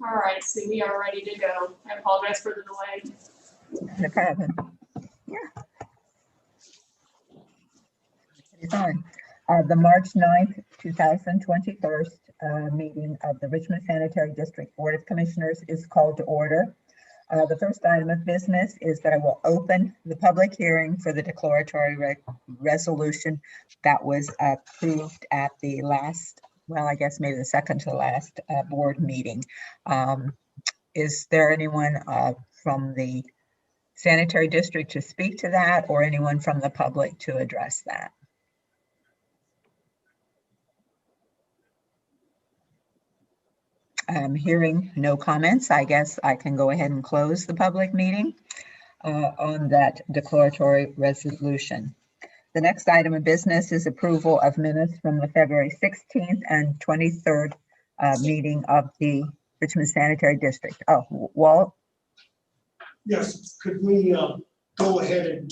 All right, so we are ready to go. I apologize for the delay. No problem. Yeah. It's on. The March 9th, 2021 meeting of the Richmond Sanitary District Board of Commissioners is called to order. The first item of business is that I will open the public hearing for the declaratory resolution that was approved at the last, well, I guess maybe the second to last board meeting. Is there anyone from the sanitary district to speak to that, or anyone from the public to address that? Hearing no comments, I guess I can go ahead and close the public meeting on that declaratory resolution. The next item of business is approval of minutes from the February 16th and 23rd meeting of the Richmond Sanitary District. Oh, Walt? Yes, could we go ahead and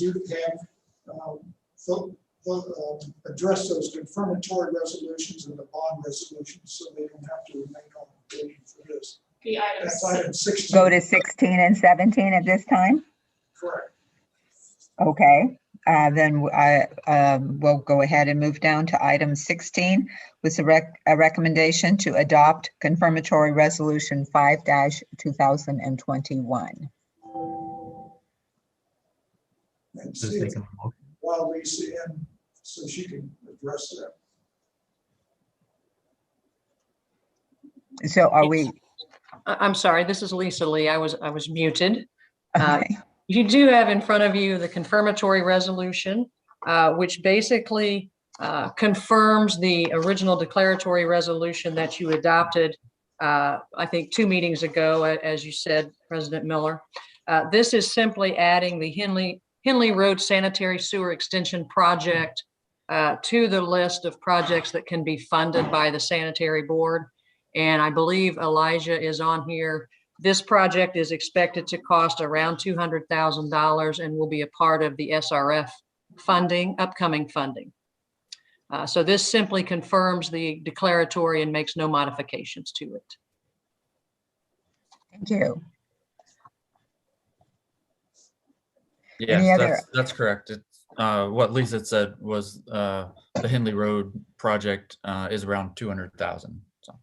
address those confirmatory resolutions and the bond resolutions so they don't have to remain on the page for this? The That's items. item 16. Go to 16 and 17 at this time? Correct. Okay, then I will go ahead and move down to item 16 with a recommendation to adopt confirmatory resolution 5-2021. And see if, while Lisa in, so she can address that. So are we? I'm sorry, this is Lisa Lee. I was muted. Okay. You do have in front of you the confirmatory resolution, which basically confirms the original declaratory resolution that you adopted, I think 2 meetings ago, as you said, President Miller. This is simply adding the Henley Road Sanitary Sewer Extension Project to the list of projects that can be funded by the Sanitary Board. And I believe Elijah is on here. This project is expected to cost around $200,000 and will be a part of the SRF funding, upcoming funding. So this simply confirms the declaratory and makes no modifications to it. Thank you. Yes, that's correct. It's, what Lisa said was the Henley Road project is around 200,000. So.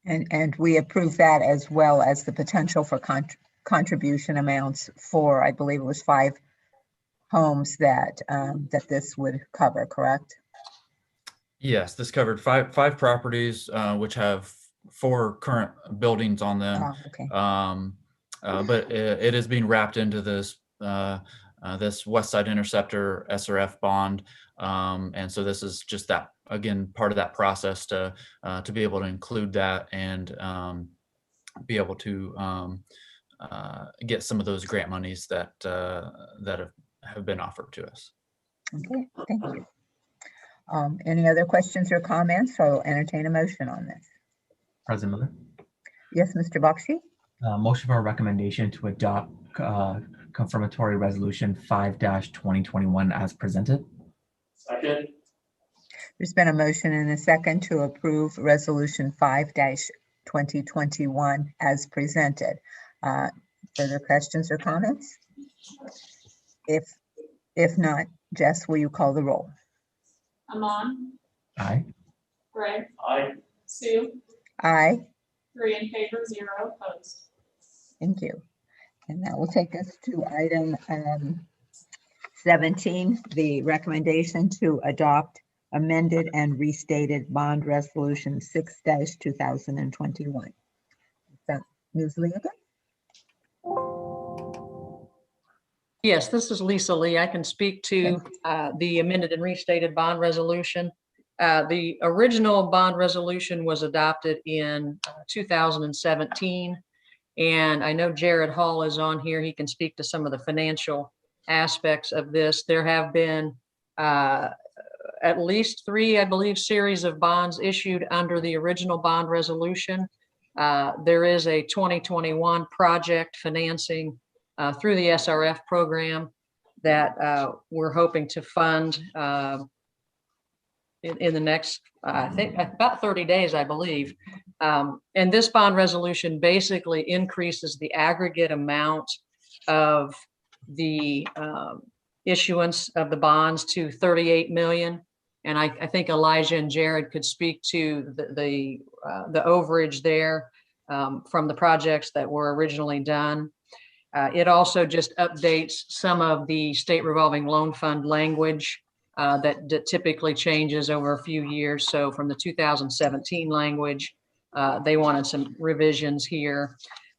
And we approve that as well as the potential for contribution amounts for, I believe it was 5 homes that that this would cover, correct? Yes, this covered five properties, which have 4 current buildings on them. Oh, okay. But it is being wrapped into this this West Side Interceptor SRF bond, and so this is just that, again, part of that process to be able to include that and be able to get some of those grant monies that that have been offered to us. Okay, thank you. Any other questions or comments? I'll entertain a motion on this. President Miller? Yes, Mr. Bakshi? Motion for a recommendation to adopt confirmatory resolution 5-2021 as presented. Second. There's been a motion and a second to approve resolution 5-2021 as presented. Further questions or comments? If not, Jess, will you call the roll? Amon, Aye. Greg, Aye. Sue, Aye. 3 in favor, 0 opposed. Thank you. And that will take us to item 17, the recommendation to adopt amended and restated bond resolution 6-2021. Ms. Lee again? Yes, this is Lisa Lee. I can speak to the amended and restated bond resolution. The original bond resolution was adopted in 2017. And I know Jared Hall is on here. He can speak to some of the financial aspects of this. There have been at least 3, I believe, series of bonds issued under the original bond resolution. There is a 2021 project financing through the SRF program that we're hoping to fund in the next, I think, about 30 days, I believe. And this bond resolution basically increases the aggregate amount of the issuance of the bonds to 38 million. And I think Elijah and Jared could speak to the overage there from the projects that were originally done. It also just updates some of the state revolving loan fund language that typically changes over a few years. So from the 2017 language, they wanted some revisions here.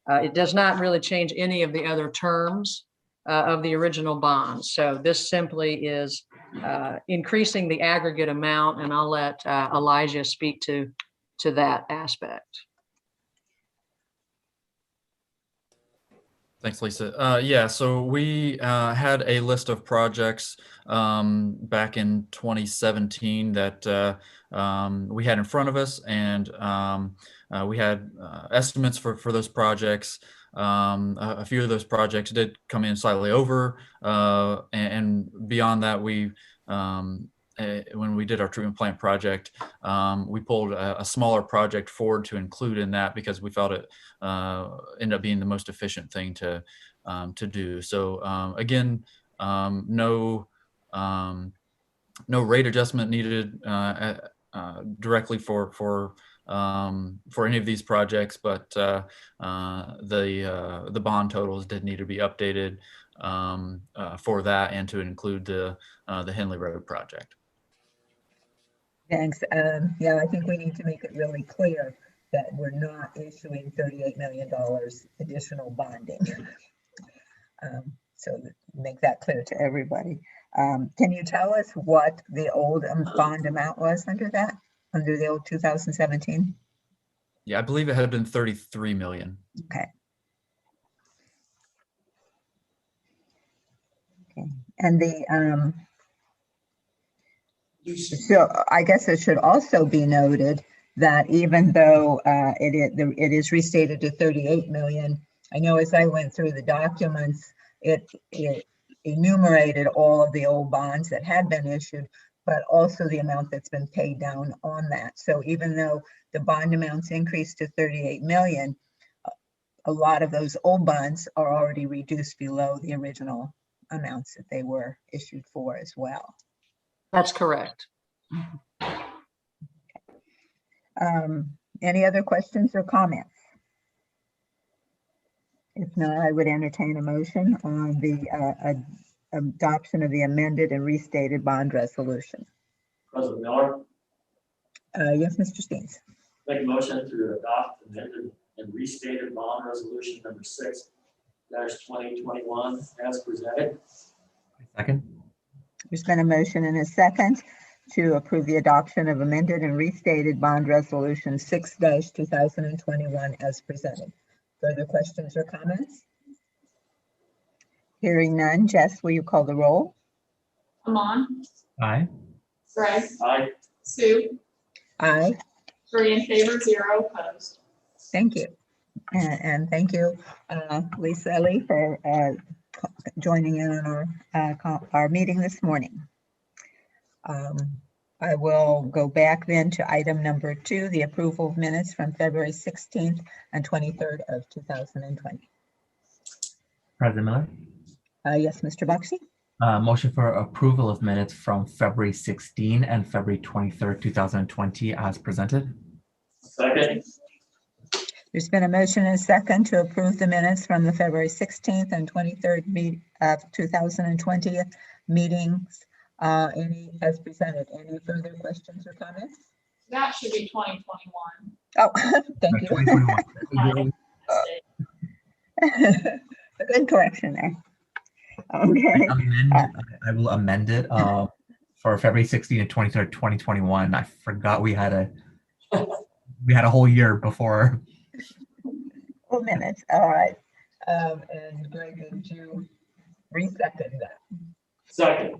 It does not really change any of the other terms of the original bonds. So this simply is increasing the aggregate amount, and I'll let Elijah speak to that aspect. Thanks, Lisa. Yeah, so we had a list of projects back in 2017 that we had in front of us, and we had estimates for those projects. A few of those projects did come in slightly over, and beyond that, when we did our treatment plant project, we pulled a smaller project forward to include in that because we felt it ended up being the most efficient thing to do. So again, no rate adjustment needed directly for any of these projects, but the bond totals did need to be updated for that and to include the Henley Road project. Thanks. Yeah, I think we need to make it really clear that we're not issuing $38 million additional bonding. So make that clear to everybody. Can you tell us what the old bond amount was under the old 2017? Yeah, I believe it had been 33 million. Okay. Okay. And so I guess it should also be noted that even though it is restated to 38 million, I know as I went through the documents, it enumerated all of the old bonds that had been issued, but also the amount that's been paid down on that. So even though the bond amounts increased to 38 million, a lot of those old bonds are already reduced below the original amounts that they were issued for as well. That's correct. Any other questions or comments? If not, I would entertain a motion on the adoption of the amended and restated bond resolution. President Miller, Yes, Mr. Steens. make a motion to adopt amended and restated bond resolution number 6-2021 as presented. Second. There's been a motion and a second to approve the adoption of amended and restated bond resolution 6-2021 as presented. Further questions or comments? Hearing none, Jess, will you call the roll? Amon, Aye. Greg, Aye. Sue, Aye. 3 in favor, 0 opposed. Thank you. And thank you, Lisa Lee, for joining in on our meeting this morning. I will go back then to item number 2, the approval of minutes from February 16th and 23rd of 2020. President Miller. Yes, Mr. Bakshi. Motion for approval of minutes from February 16 and February 23rd, 2020 as presented. Second. There's been a motion and a second to approve the minutes from the February 16th and 23rd of 2020 meetings. Any as presented. Any further questions or comments? That should be 2021. Oh, thank you. 2021. A good correction there. Okay. I will amend it for February 16 and 23rd, 2021. I forgot we had a whole year before. 4 minutes. All right. And Greg, did you re-second that? Second.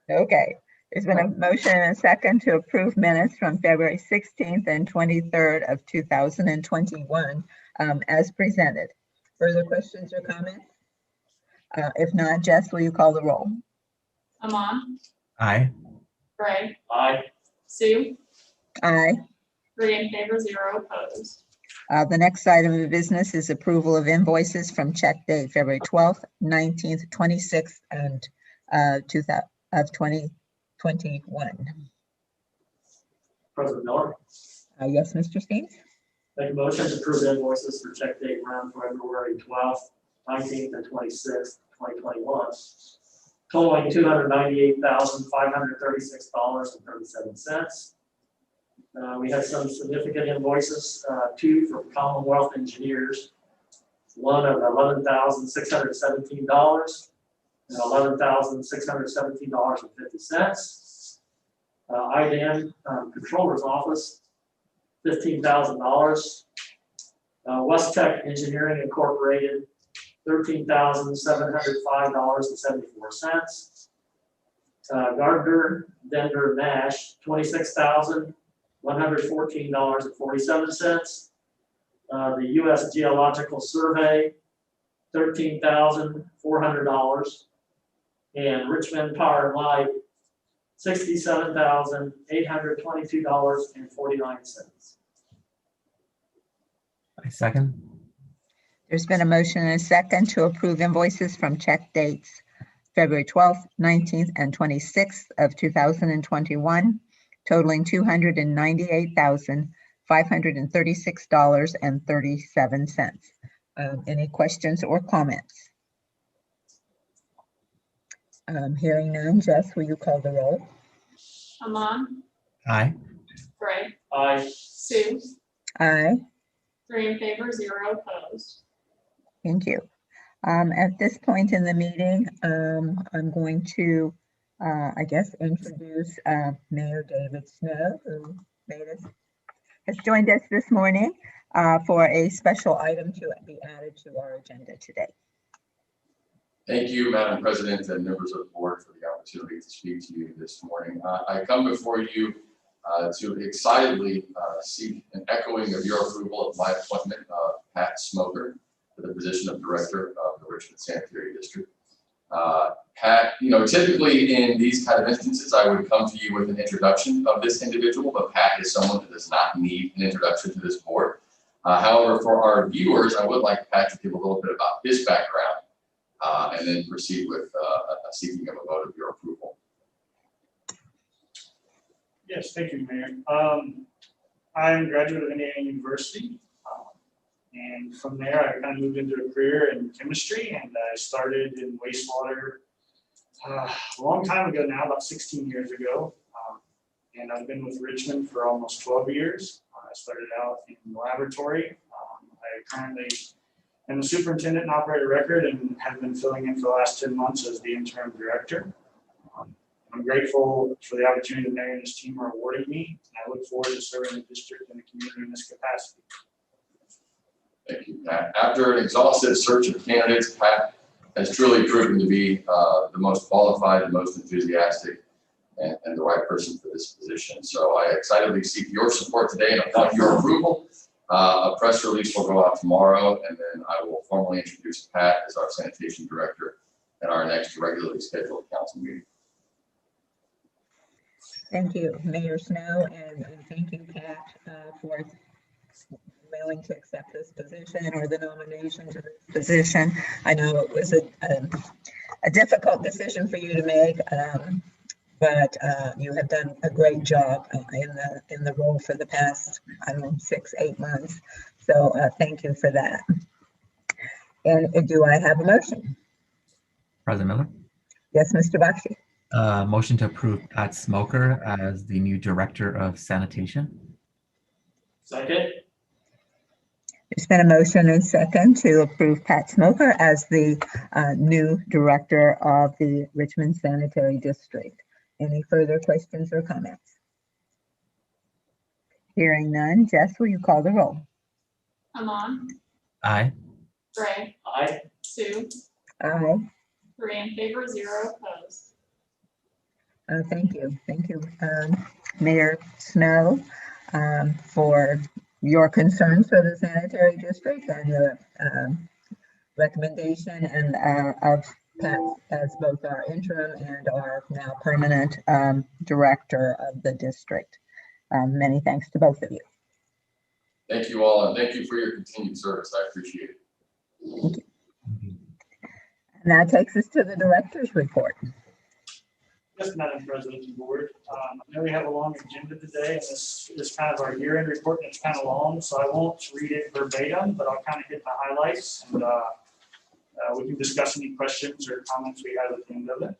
Okay. There's been a motion and a second to approve minutes from February 16th and 23rd of 2021 as presented. Further questions or comments? If not, Jess, will you call the roll? Amon, Aye. Greg, Aye. Sue, Aye. 3 in favor, 0 opposed. The next item of business is approval of invoices from check date February 12th, 19th, 26th, and 2021. President Miller, Yes, Mr. Steves? make a motion to approve invoices for check date run February 12th, 19th, and 26th, 2021, totaling $298,536.37. We had some significant invoices, two from Commonwealth Engineers, one of $11,617 and $11,617.50. IDAM Controller's Office, $15,000. West Tech Engineering Incorporated, $13,705.74. Gardner, Denver, Nash, $26,114.47. The U.S. Geological Survey, $13,400. And Richmond Power and Light, $67,822.49. I second. There's been a motion and a second to approve invoices from check dates February 12th, 19th, and 26th of 2021, totaling $298,536.37. Any questions or comments? Hearing none, Jess, will you call the roll? Amon, Aye. Gray, Aye. Sue, Aye. 3 in favor, 0 opposed. Thank you. At this point in the meeting, I'm going to, I guess, introduce Mayor David Snow, who has joined us this morning for a special item to be added to our agenda today. Thank you, Madam President and members of the board, for the opportunity to speak to you this morning. I come before you to excitedly seek an echoing of your approval of my appointment of Pat Smoker for the position of Director of the Richmond Sanitary District. Pat, typically in these kind of instances, I would come to you with an introduction of this individual, but Pat is someone that does not need an introduction to this board. However, for our viewers, I would like Pat to give a little bit about his background and then proceed with a seeking of a vote of your approval. Yes, thank you, Mayor. I'm a graduate of Indiana University. And from there, I kind of moved into a career in chemistry, and I started in wastewater a long time ago now, about 16 years ago. And I've been with Richmond for almost 12 years. I started out in the laboratory. I currently am the superintendent and operator record and have been filling in for the last 10 months as the interim director. I'm grateful for the opportunity the mayor and his team are awarding me. I look forward to serving the district and the community in this capacity. Thank you, Pat. After an exhaustive search of candidates, Pat has truly proven to be the most qualified, the most enthusiastic, and the right person for this position. So I excitedly seek your support today and upon your approval. A press release will go out tomorrow, and then I will formally introduce Pat as our sanitation director at our next regularly scheduled council meeting. Thank you, Mayor Snow, and thank you, Pat, for willing to accept this position or the nomination to this position. I know it was a difficult decision for you to make, but you have done a great job in the role for the past, 6-8 months. So thank you for that. And do I have a motion? President Miller. Yes, Mr. Bakshi. Motion to approve Pat Smoker as the new Director of Sanitation. Second. There's been a motion and second to approve Pat Smoker as the new Director of the Richmond Sanitary District. Any further questions or comments? Hearing none, Jess, will you call the roll? Amon, Aye. Gray, Aye. Sue, Aye. 3 in favor, 0 opposed. Thank you. Thank you, Mayor Snow, for your concerns for the sanitary district and your recommendation and of Pat as both our interim and our now permanent director of the district. Many thanks to both of you. Thank you all, and thank you for your continued service. I appreciate it. Thank you. And that takes us to the director's report. Yes, Madam President and Board. I know we have a long agenda today, and this is kind of our year-end report, and it's kind of long, so I won't read it verbatim, but I'll kind of hit the highlights, and we can discuss any questions or comments we have at the end of it.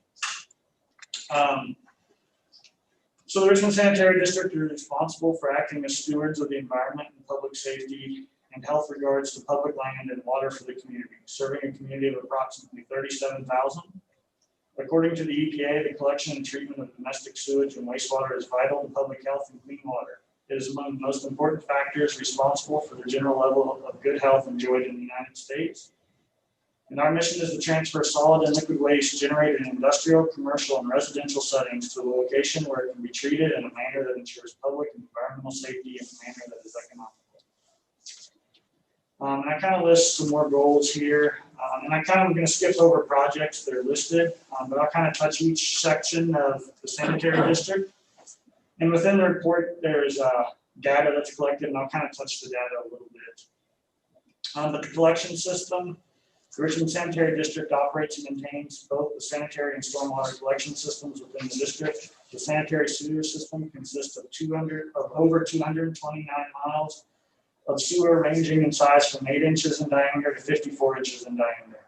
So the Richmond Sanitary District is responsible for acting as stewards of the environment and public safety and health regards to public land and water for the community, serving a community of approximately 37,000. According to the EPA, the collection and treatment of domestic sewage and wastewater is vital to public health and clean water. It is among the most important factors responsible for the general level of good health enjoyed in the United States. And our mission is to transfer solid and liquid waste generated in industrial, commercial, and residential settings to a location where it can be treated in a manner that ensures public and environmental safety in a manner that is economical. And I kind of list some more goals here. And I kind of going to skip over projects that are listed, but I'll kind of touch each section of the sanitary district. And within the report, there's data that's collected, and I'll kind of touch the data a little bit. But the collection system, the Richmond Sanitary District operates and maintains both the sanitary and stormwater collection systems within the district. The sanitary sewer system consists of over 229 miles of sewer ranging in size from 8 inches in diameter to 54 inches in diameter,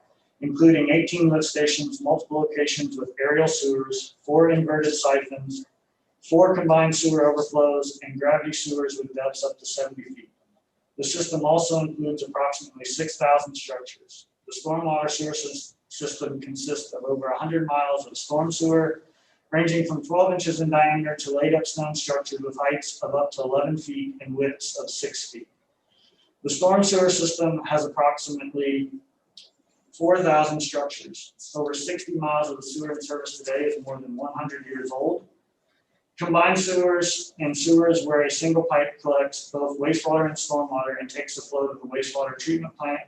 including 18 lift stations, multiple locations with aerial sewers, 4 inverted siphons, 4 combined sewer overflows, and gravity sewers with depths up to 70 feet. The system also includes approximately 6,000 structures. The stormwater sewer system consists of over 100 miles of storm sewer, ranging from 12 inches in diameter to laid up stone structures with heights of up to 11 feet and widths of 6 feet. The storm sewer system has approximately 4,000 structures. Over 60 miles of the sewer in service today is more than 100 years old. Combined sewers and sewers where a single pipe collects both wastewater and stormwater and takes the flow to the wastewater treatment plant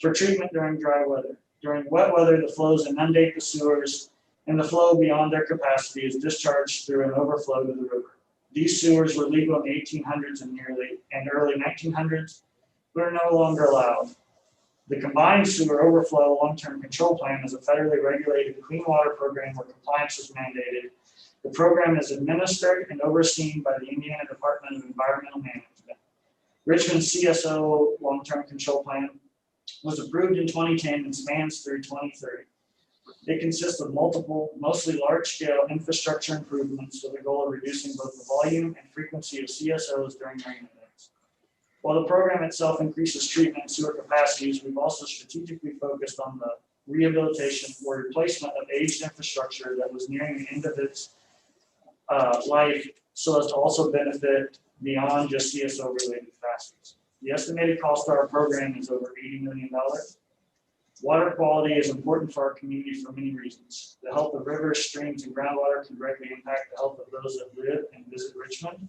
for treatment during dry weather. During wet weather, the flows inundate the sewers, and the flow beyond their capacity is discharged through an overflow to the river. These sewers were legal in the 1800s and early 1900s, but are no longer allowed. The combined sewer overflow long-term control plan is a federally regulated clean water program where compliance is mandated. The program is administered and overseen by the Indiana Department of Environmental Management. Richmond's CSO long-term control plan was approved in 2010 and spans through 2030. It consists of multiple, mostly large-scale infrastructure improvements with the goal of reducing both the volume and frequency of CSOs during rain events. While the program itself increases treatment and sewer capacities, we've also strategically focused on the rehabilitation or replacement of aged infrastructure that was nearing the end of its life, so as to also benefit beyond just CSO-related capacities. The estimated cost of our program is over $80 million. Water quality is important for our community for many reasons. The health of rivers, streams, and groundwater can directly impact the health of those that live and visit Richmond.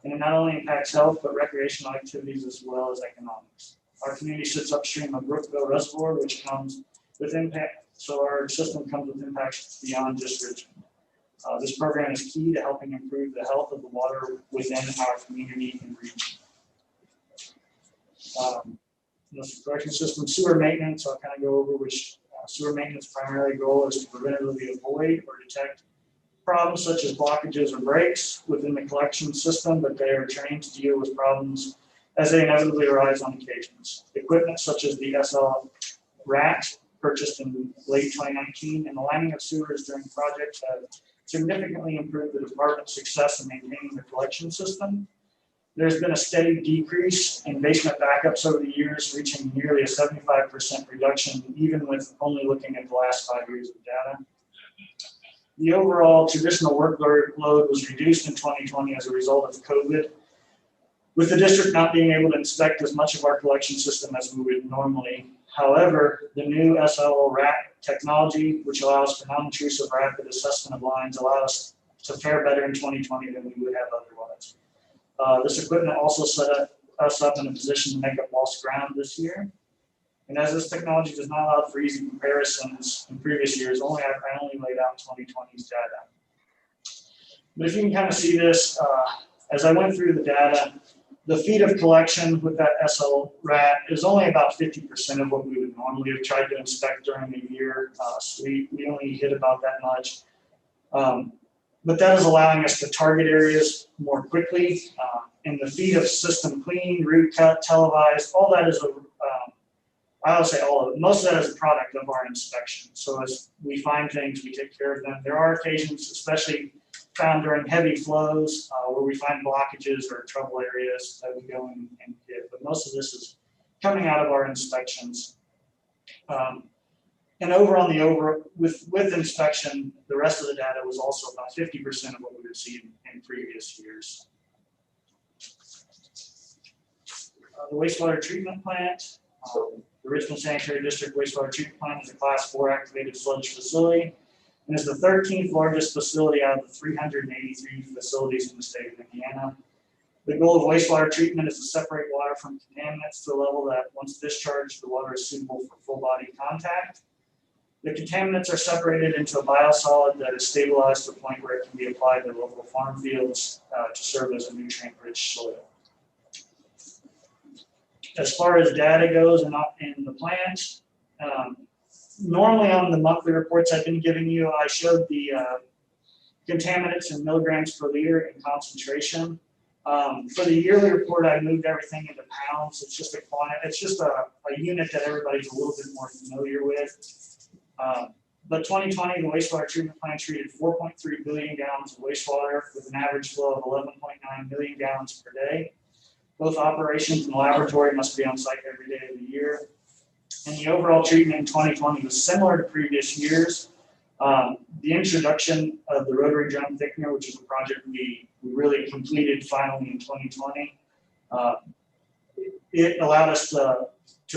And it not only impacts health, but recreational activities as well as economics. Our community sits upstream of Brookville Reservoir, which comes with impact, so our system comes with impacts beyond just Richmond. This program is key to helping improve the health of the water within our community and region. The collection system sewer maintenance, I'll kind of go over which sewer maintenance primary goal is to preventatively avoid or detect problems such as blockages or breaks within the collection system, but they are trained to deal with problems as they inevitably arise on occasions. Equipment such as the SL RAT purchased in late 2019 and the lining of sewers during projects have significantly improved the department's success in maintaining the collection system. There's been a steady decrease in basement backups over the years, reaching nearly a 75% reduction, even with only looking at the last 5 years of data. The overall traditional workload was reduced in 2020 as a result of COVID, with the district not being able to inspect as much of our collection system as we would normally. However, the new SL RAT technology, which allows for non-intrusive rapid assessment of lines, allowed us to fare better in 2020 than we would have otherwise. This equipment also set us up in a position to make up lost ground this year. And as this technology does not allow for easy comparisons in previous years, I only laid out 2020's data. But if you can kind of see this, as I went through the data, the feet of collection with that SL rat is only about 50% of what we would normally have tried to inspect during the year. So we only hit about that much. But that is allowing us to target areas more quickly. And the feet of system clean, root cut, televised, all that is I would say all of it. Most of that is a product of our inspection. So as we find things, we take care of them. There are occasions, especially found during heavy flows, where we find blockages or trouble areas that we go in and get. But most of this is coming out of our inspections. And with inspection, the rest of the data was also about 50% of what we would see in previous years. The wastewater treatment plant. The Richmond Sanitary District Wastewater Treatment Plant is a Class 4 activated sludge facility and is the 13th largest facility out of the 383 facilities in the state of Indiana. The goal of wastewater treatment is to separate water from contaminants to a level that, once discharged, the water is suitable for full body contact. The contaminants are separated into a biosolid that is stabilized to a point where it can be applied to local farm fields to serve as a nutrient-rich soil. As far as data goes in the plant, normally on the monthly reports I've been giving you, I showed the contaminants in milligrams per liter in concentration. For the yearly report, I moved everything into pounds. It's just a unit that everybody's a little bit more familiar with. But 2020, the wastewater treatment plant treated 4.3 billion gallons of wastewater with an average flow of 11.9 million gallons per day. Both operations and the laboratory must be on site every day of the year. And the overall treatment in 2020 was similar to previous years. The introduction of the rotary drum thickener, which is a project we really completed finally in 2020, it allowed us to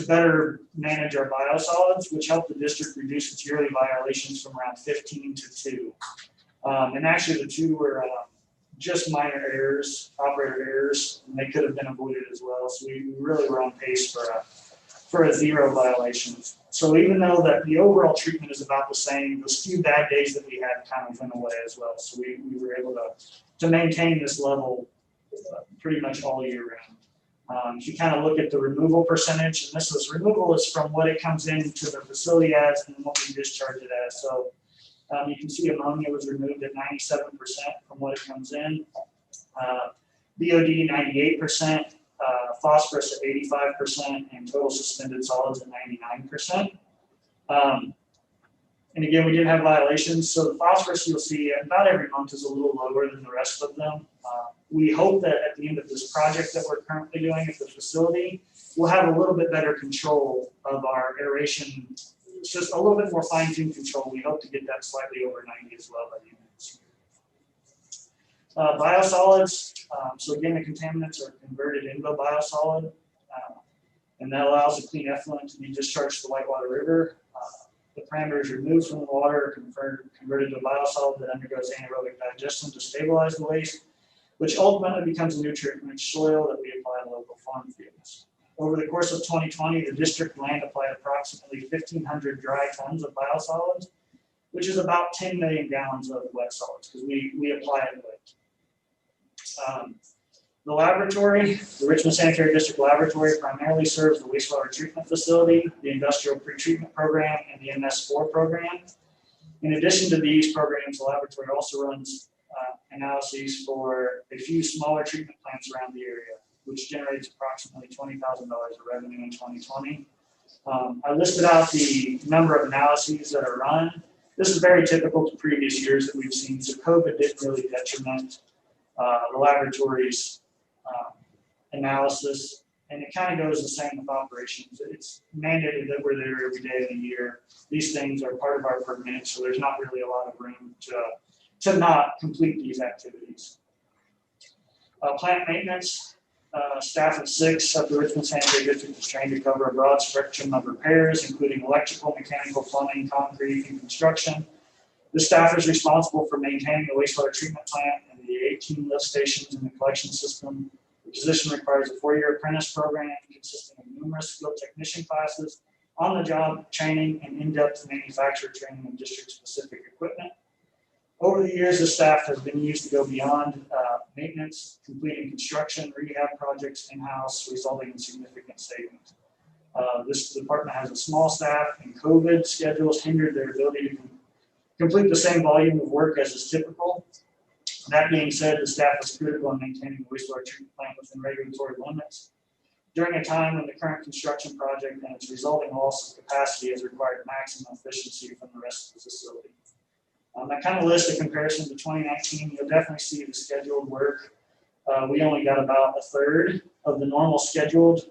better manage our biosolids, which helped the district reduce its yearly violations from around 15 to 2. And actually the 2 were just minor errors, operator errors, and they could have been avoided as well. So we really were on pace for a 0 violations. So even though that the overall treatment is about the same, those few bad days that we had kind of went away as well. So we were able to maintain this level pretty much all year round. If you kind of look at the removal percentage, and removal is from what it comes into the facility as and what we discharge it as. So you can see ammonia was removed at 97% from what it comes in. BOD 98%, phosphorus at 85%, and total suspended solids at 99%. And again, we didn't have violations. So the phosphorus you'll see about every month is a little lower than the rest of them. We hope that at the end of this project that we're currently doing at the facility, we'll have a little bit better control of our aeration. It's just a little bit more fine-tuned control. We hope to get that slightly over 90 as well by the end of this year. Biosolids. So again, the contaminants are converted into a biosolid, and that allows the clean effluent to be discharged to the Whitewater River. The parameters removed from the water are converted to a biosolid that undergoes anaerobic digestion to stabilize the waste, which ultimately becomes a nutrient-rich soil that we apply to local farm fields. Over the course of 2020, the district land applied approximately 1,500 dry tons of biosolids, which is about 10 million gallons of wet solids because we apply it wet. The laboratory, the Richmond Sanitary District Laboratory, primarily serves the wastewater treatment facility, the industrial pretreatment program, and the MS4 program. In addition to these programs, the laboratory also runs analyses for a few smaller treatment plants around the area, which generates approximately $20,000 of revenue in 2020. I listed out the number of analyses that are run. This is very typical to previous years that we've seen, so COVID didn't really detriment the laboratory's analysis, and it kind of goes the same with operations. It's mandated that we're there every day of the year. These things are part of our permit, so there's not really a lot of room to not complete these activities. Plant maintenance, staff of 6 of the Richmond Sanitary District is trained to cover a broad spectrum of repairs, including electrical, mechanical, plumbing, concrete, and construction. The staff is responsible for maintaining the wastewater treatment plant and the 18 lift stations in the collection system. The position requires a 4-year apprentice program consisting of numerous skilled technician classes on-the-job training and in-depth manufacturer training of district-specific equipment. Over the years, the staff has been used to go beyond maintenance, completing construction, rehab projects in-house, resulting in significant savings. This department has a small staff, and COVID schedules hindered their ability to complete the same volume of work as is typical. That being said, the staff is critical in maintaining the wastewater treatment plant within regulatory limits. During a time when the current construction project and its resulting loss of capacity has required maximum efficiency from the rest of the facility. I kind of list a comparison to 2019. You'll definitely see the scheduled work. We only got about a third of the normal scheduled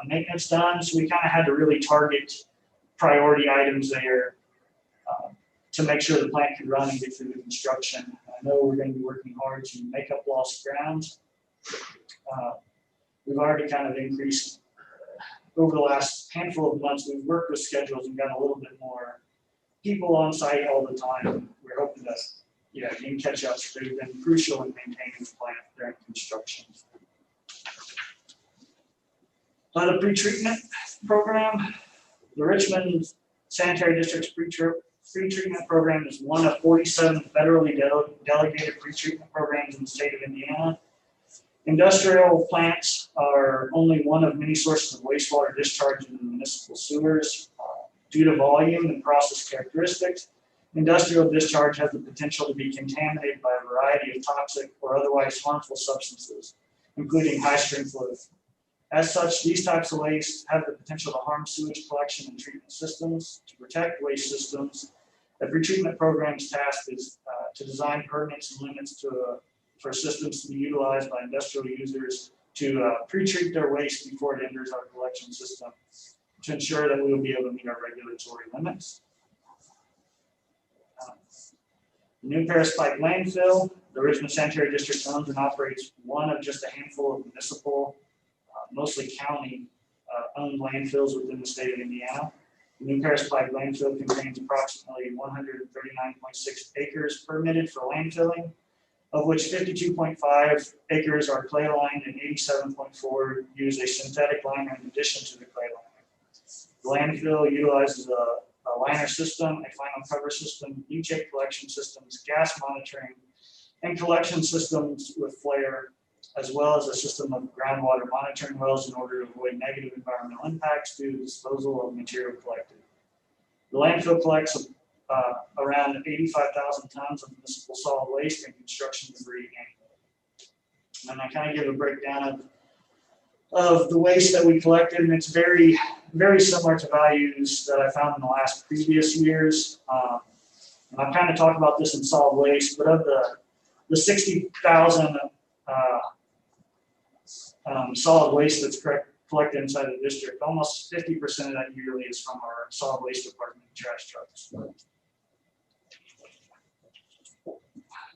maintenance done, so we kind of had to really target priority items there to make sure the plant could run and get through the construction. I know we're going to be working hard to make up lost ground. We've already kind of increased over the last handful of months. We've worked with schedules and got a little bit more people on site all the time. We're hoping that, can catch up. They've been crucial in maintaining the plant during construction. The pretreatment program, the Richmond Sanitary District's pretreatment program is one of 47 federally delegated pretreatment programs in the state of Indiana. Industrial plants are only one of many sources of wastewater discharge in the municipal sewers. Due to volume and process characteristics, industrial discharge has the potential to be contaminated by a variety of toxic or otherwise harmful substances, including high-strength fluid. As such, these types of waste have the potential to harm sewage collection and treatment systems. To protect waste systems, the pretreatment program's task is to design permits and limits for systems to be utilized by industrial users to pre-treat their waste before it enters our collection system, to ensure that we will be able to meet our regulatory limits. New Paris Pike landfill, the Richmond Sanitary District owns and operates one of just a handful of municipal, mostly county owned landfills within the state of Indiana. The New Paris Pike landfill contains approximately 139.6 acres permitted for landfilling, of which 52.5 acres are clay lined and 87.4 use a synthetic liner in addition to the clay liner. The landfill utilizes a liner system, a final cover system, leachate collection systems, gas monitoring, and collection systems with flare, as well as a system of groundwater monitoring wells in order to avoid negative environmental impacts due to disposal of material collected. The landfill collects around 85,000 tons of municipal solid waste and construction debris annually. And I kind of give a breakdown of the waste that we collected, and it's very, very similar to values that I found in the last previous years. And I've kind of talked about this in solid waste, but of the 60,000 solid waste that's collected inside the district, almost 50% of that yearly is from our solid waste department trash trucks.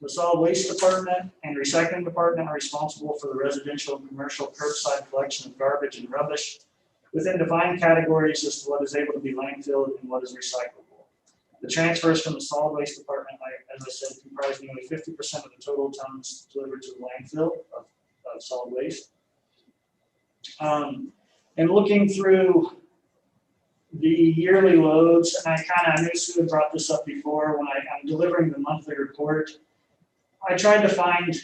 The solid waste department and recycling department are responsible for the residential and commercial curbside collection of garbage and rubbish within defined categories as to what is able to be landfilled and what is recyclable. The transfers from the solid waste department, as I said, comprise nearly 50% of the total tons delivered to the landfill of solid waste. And looking through the yearly loads, and I knew Sue had brought this up before, when I'm delivering the monthly report, I tried to find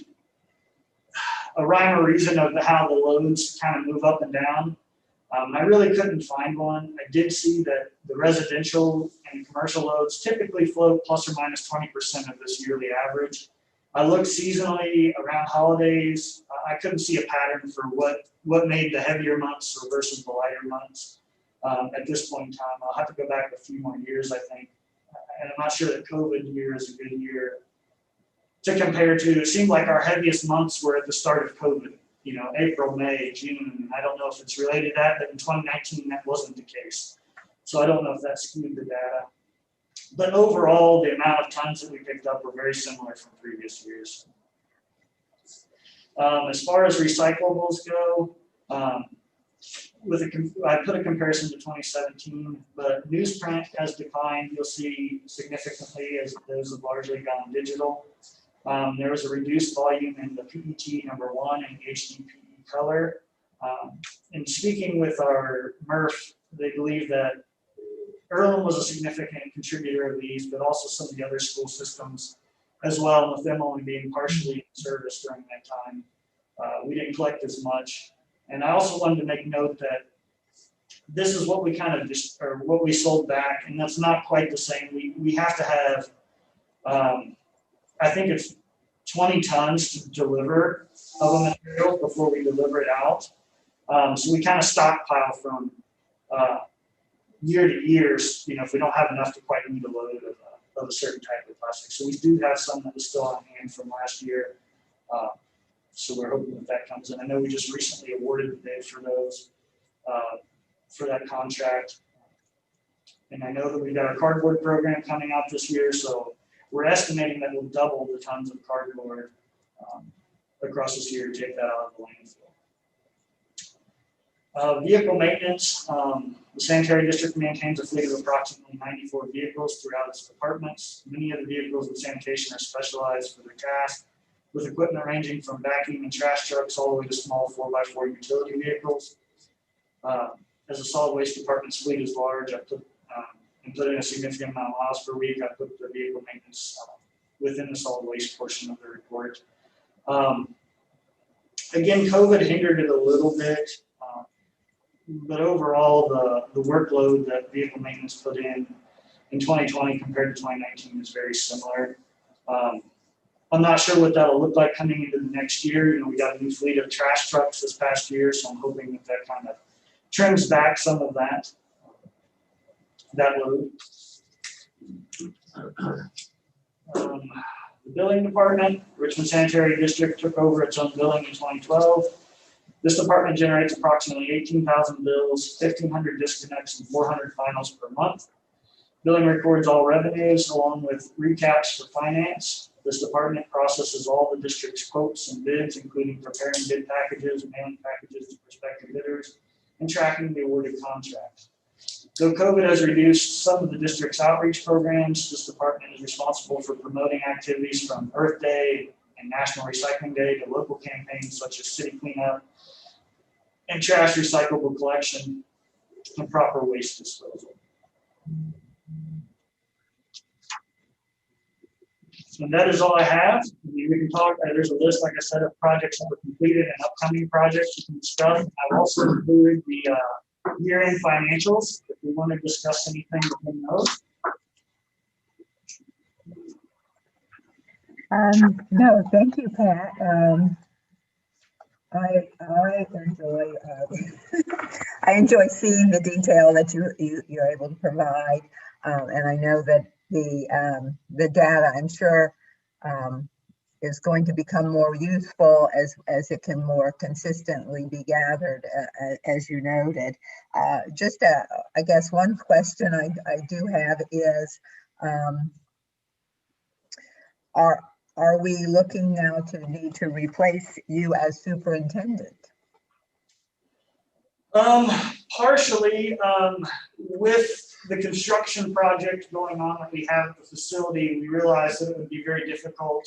a rhyme or reason of how the loads kind of move up and down. I really couldn't find one. I did see that the residential and commercial loads typically float plus or minus 20% of this yearly average. I looked seasonally around holidays. I couldn't see a pattern for what made the heavier months versus the lighter months. At this point in time, I'll have to go back a few more years, I think. And I'm not sure that COVID year is a good year to compare to. It seemed like our heaviest months were at the start of COVID, April, May, June. I don't know if it's related to that, but in 2019, that wasn't the case. So I don't know if that skewed the data. But overall, the amount of tons that we picked up were very similar from previous years. As far as recyclables go, I put a comparison to 2017, but newsprint has declined. You'll see significantly as those have largely gone digital. There was a reduced volume in the PET #1 and HDPE color. And speaking with our MRF, they believe that Earlham was a significant contributor of these, but also some of the other school systems as well, with them only being partially in service during that time. We didn't collect as much. And I also wanted to make note that this is what we kind of just, or what we sold back, and that's not quite the same. We have to have, I think it's 20 tons to deliver of a material before we deliver it out. So we kind of stockpile from year to year, you know, if we don't have enough to quite meet a load of a certain type of plastic. So we do have some that is still on hand from last year. So we're hoping that that comes in. I know we just recently awarded the bid for those, for that contract. And I know that we've got our cardboard program coming out this year, so we're estimating that we'll double the tons of cardboard across this year to take that out of the landfill. Vehicle maintenance, the sanitary district maintains a fleet of approximately 94 vehicles throughout its departments. Many of the vehicles with sanitation are specialized for their task, with equipment ranging from vacuum and trash trucks all the way to small 4x4 utility vehicles. As a solid waste department's fleet is large, I put in a significant amount of miles per week. I put the vehicle maintenance within the solid waste portion of the report. Again, COVID hindered it a little bit, but overall the workload that vehicle maintenance put in 2020 compared to 2019 is very similar. I'm not sure what that'll look like coming into the next year. You know, we got a new fleet of trash trucks this past year, so I'm hoping that that kind of trims back some of that load. The billing department, Richmond Sanitary District took over its own billing in 2012. This department generates approximately 18,000 bills, 1,500 disconnects, and 400 finals per month. Billing records all revenues along with recaps for finance. This department processes all the district's quotes and bids, including preparing bid packages, mailing packages to prospective bidders, and tracking the awarded contracts. Though COVID has reduced some of the district's outreach programs, this department is responsible for promoting activities from Earth Day and National Recycling Day to local campaigns such as city cleanup and trash recyclable collection and proper waste disposal. And that is all I have. I mean, we can talk, there's a list, like I said, of projects that were completed and upcoming projects we can discuss. I've also included the year-end financials, if we want to discuss anything within those. No, thank you, Pat. I enjoy I enjoy seeing the detail that you're able to provide, and I know that the data, I'm sure, is going to become more useful as it can more consistently be gathered, as you noted. Just I guess one question I do have is, are we looking now to need to replace you as superintendent? Partially, with the construction project going on that we have at the facility, we realized that it would be very difficult.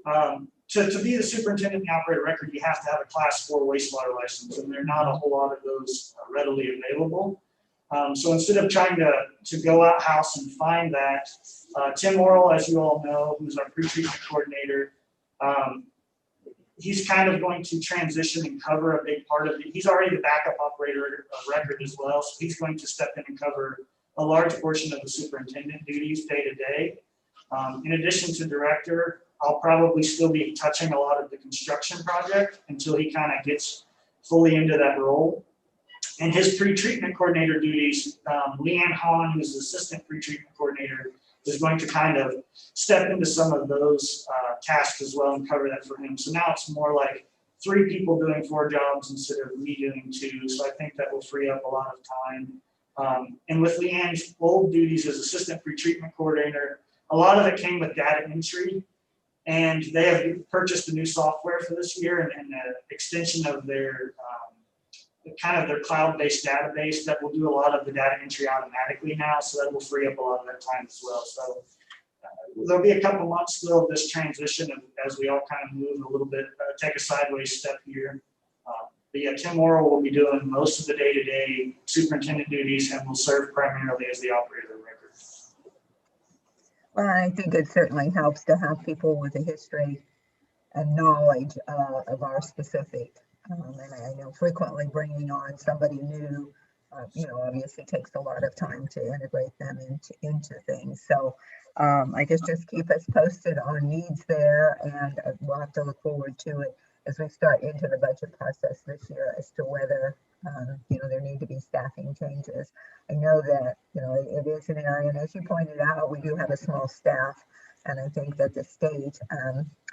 To be the superintendent and the operator record, you have to have a Class 4 wastewater license, and there are not a whole lot of those readily available. So instead of trying to go out house and find that, Tim Orrell, as you all know, who's our pre-treatment coordinator, he's kind of going to transition and cover a big part of it. He's already the backup operator of record as well, so he's going to step in and cover a large portion of the superintendent duties day to day. In addition to director, I'll probably still be touching a lot of the construction project until he kind of gets fully into that role. And his pre-treatment coordinator duties, Leanne Hahn, who's the assistant pre-treatment coordinator, is going to kind of step into some of those tasks as well and cover that for him. So now it's more like 3 people doing 4 jobs instead of me doing 2. So I think that will free up a lot of time. And with Leanne's old duties as assistant pre-treatment coordinator, a lot of it came with data entry. And they have purchased a new software for this year and an extension of their kind of their cloud-based database that will do a lot of the data entry automatically now. So that will free up a lot of their time as well. So there'll be a couple months still of this transition as we all kind of move a little bit, take a sideways step here. But yeah, Tim Morrow will be doing most of the day-to-day superintendent duties and will serve primarily as the operator of record. Well, I think it certainly helps to have people with a history and knowledge of our specific. And I know frequently bringing on somebody new, obviously takes a lot of time to integrate them into things. So I guess just keep us posted on needs there, and we'll have to look forward to it as we start into the budget process this year as to whether, there need to be staffing changes. I know that, it is an area, and as you pointed out, we do have a small staff. And I think that the state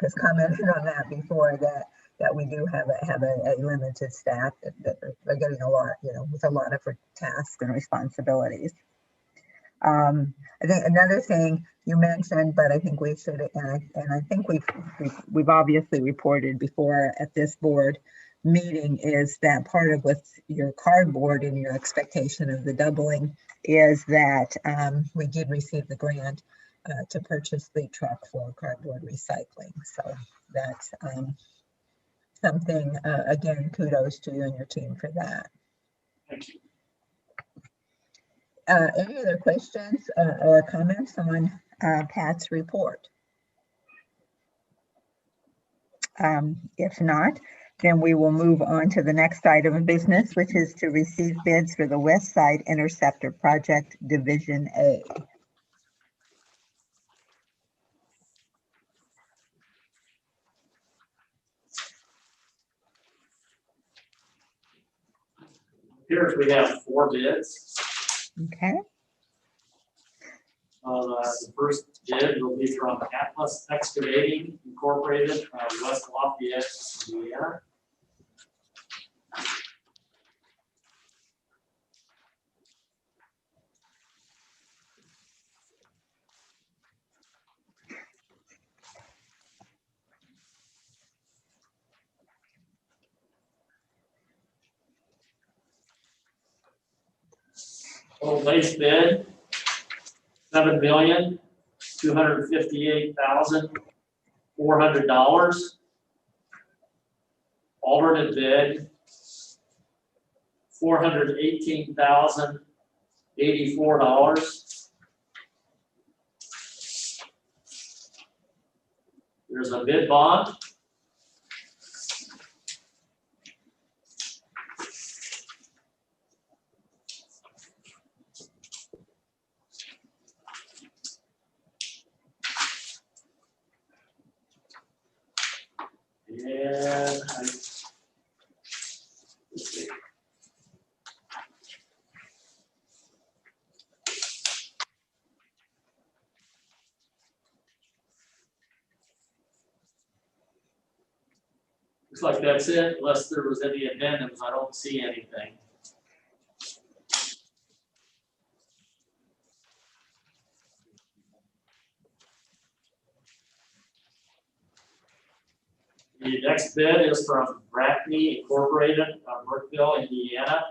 has commented on that before, that we do have a limited staff that are getting a lot, with a lot of tasks and responsibilities. I think another thing you mentioned, but I think we should, and I think we've obviously reported before at this board meeting, is that part of with your cardboard and your expectation of the doubling is that we did receive the grant to purchase the truck for cardboard recycling. So that's something, again, kudos to you and your team for that. Thank you. Any other questions or comments on Pat's report? If not, then we will move on to the next item of business, which is to receive bids for the West Side Interceptor Project Division A. Here we have 4 bids. Okay. The first bid will be from Atlas Excavating Incorporated, West Lafayette, Indiana. Total base bid, $7,258,400. Alternate bid, $418,084. There's a bid bond. And let's see. Looks like that's it, unless there was any addendums. I don't see anything. The next bid is from Brackney Incorporated, Brookville, Indiana.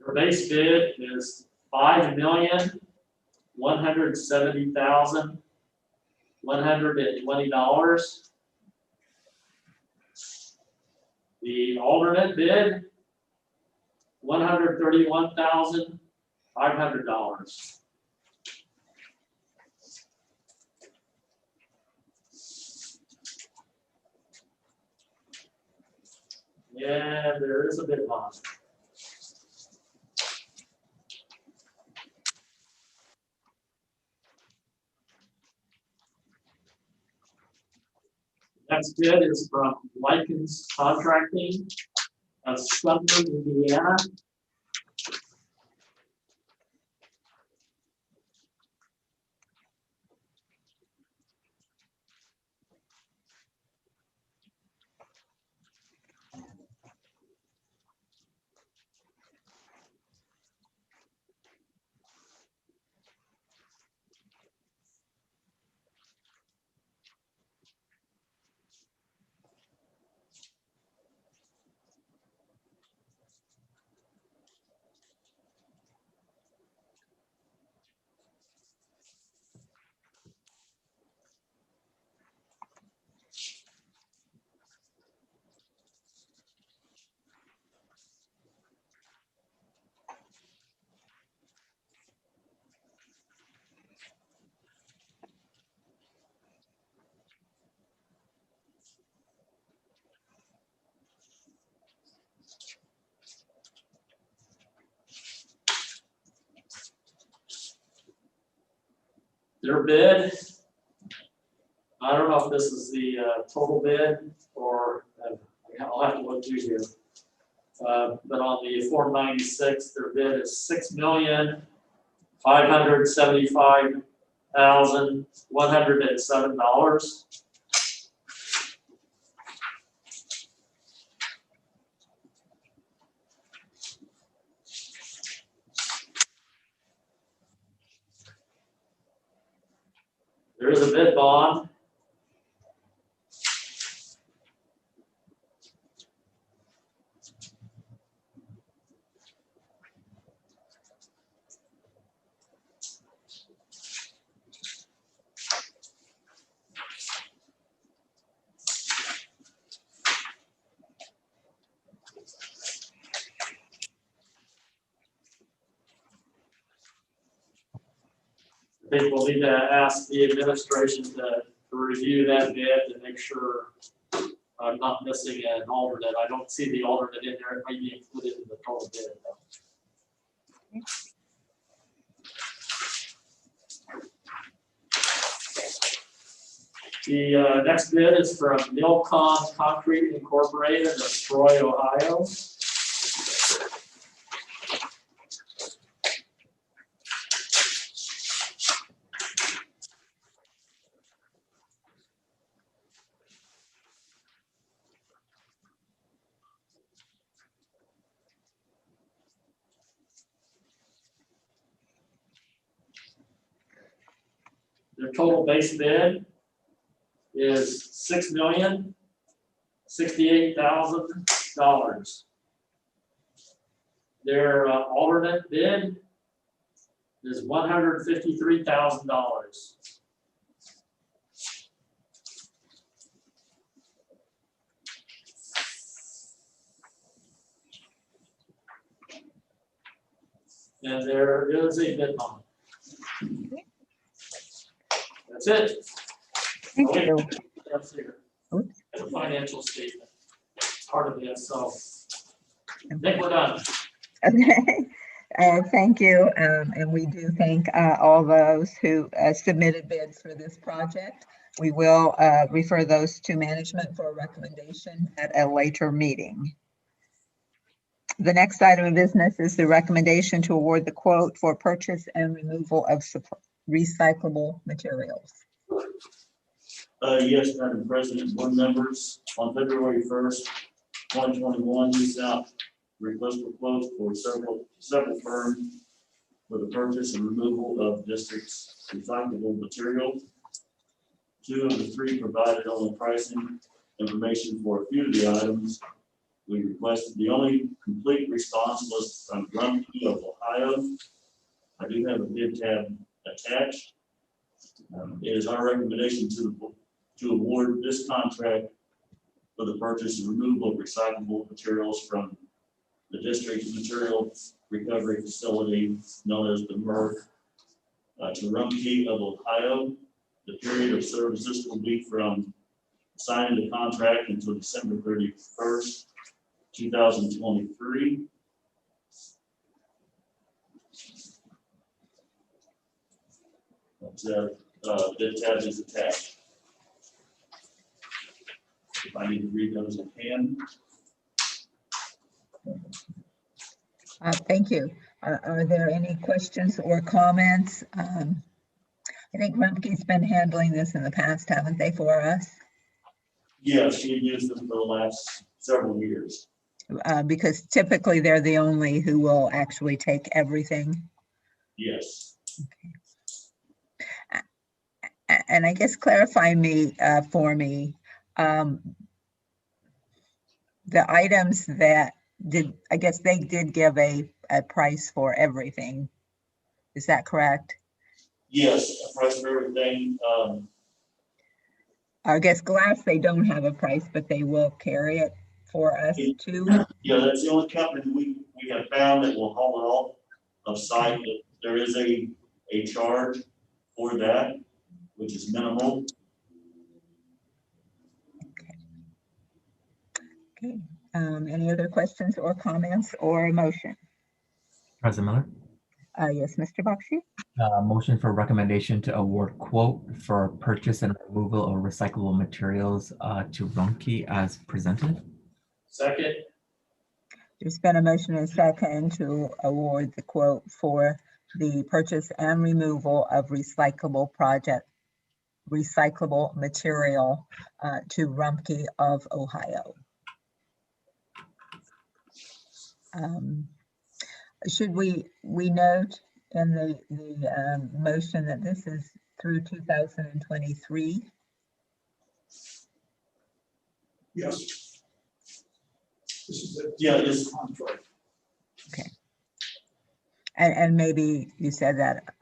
Your base bid is $5,170,120. The alternate bid, $131,500. Yeah, there is a bid bond. Next bid is from Likens Contracting of Sumter, Indiana. Their bid, I don't know if this is the total bid or I'll have to look through here. But on the Form 96, their bid is $6,575,107. There is a bid bond. I think we'll need to ask the administration to review that bid to make sure I'm not missing an alternate. I don't see the alternate in there. It might be included in the total bid though. The next bid is from Milcon Concrete Incorporated of Troy, Ohio. Their total base bid is $6,068,000. Their alternate bid is $153,000. And there is a bid bond. That's it. Thank you. That's here. Oops. It's a financial statement. Part of it, so I think we're done. Okay, thank you. And we do thank all those who submitted bids for this project. We will refer those to management for a recommendation at a later meeting. The next item of business is the recommendation to award the quote for purchase and removal of recyclable materials. Yes, Madam President, board members, on February 1st, 2021, we sent out request for quotes for several firms for the purchase and removal of district's recyclable material. 2 of the 3 provided only pricing information for a few of the items we requested. The only complete response was from Rumpke of Ohio. I do have a bid tab attached. It is our recommendation to award this contract for the purchase and removal of recyclable materials from the district's material recovery facility known as the MRF to Rumpke of Ohio. The period of services will be from signing the contract until December 31st, 2023. Bid tab is attached. If I need to read those, I can. Thank you. Are there any questions or comments? I think Rumpke's been handling this in the past, haven't they, for us? Yeah, she used them for the last several years. Because typically they're the only who will actually take everything. Yes. And I guess clarify for me, the items that I guess they did give a price for everything. Is that correct? Yes, a price for everything. I guess glass, they don't have a price, but they will carry it for us too. Yeah, that's the only company we have found that will haul it off of site. There is a charge for that, which is minimal. Okay. Any other questions or comments or a motion? President Miller, Yes, Mr. Bakshi. motion for recommendation to award quote for purchase and removal of recyclable materials to Rumpke as presented. Second. There's been a motion and a second to award the quote for the purchase and removal of recyclable material to Rumpke of Ohio. Should we note in the motion that this is through 2023? Yes. This is the. Yeah, it is. Contract. Okay. And maybe you said that,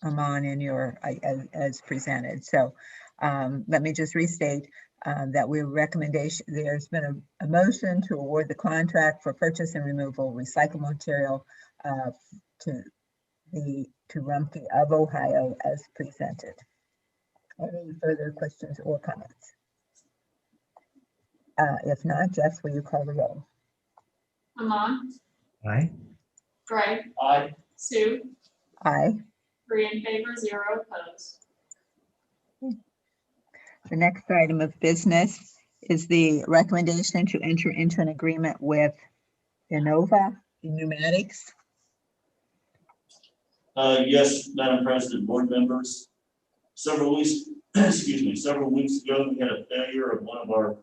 Aman, in your, as presented. So let me just restate that there's been a motion to award the contract for purchase and removal of recyclable material to Rumpke of Ohio as presented. Any further questions or comments? If not, Jess, will you call the roll? Aman, Aye. Greg, Aye. Sue, Aye. 3 in favor, 0 opposed. The next item of business is the recommendation to enter into an agreement with Innova Pneumatics. Yes, Madam President, board members. Several weeks ago, we had a failure of one of our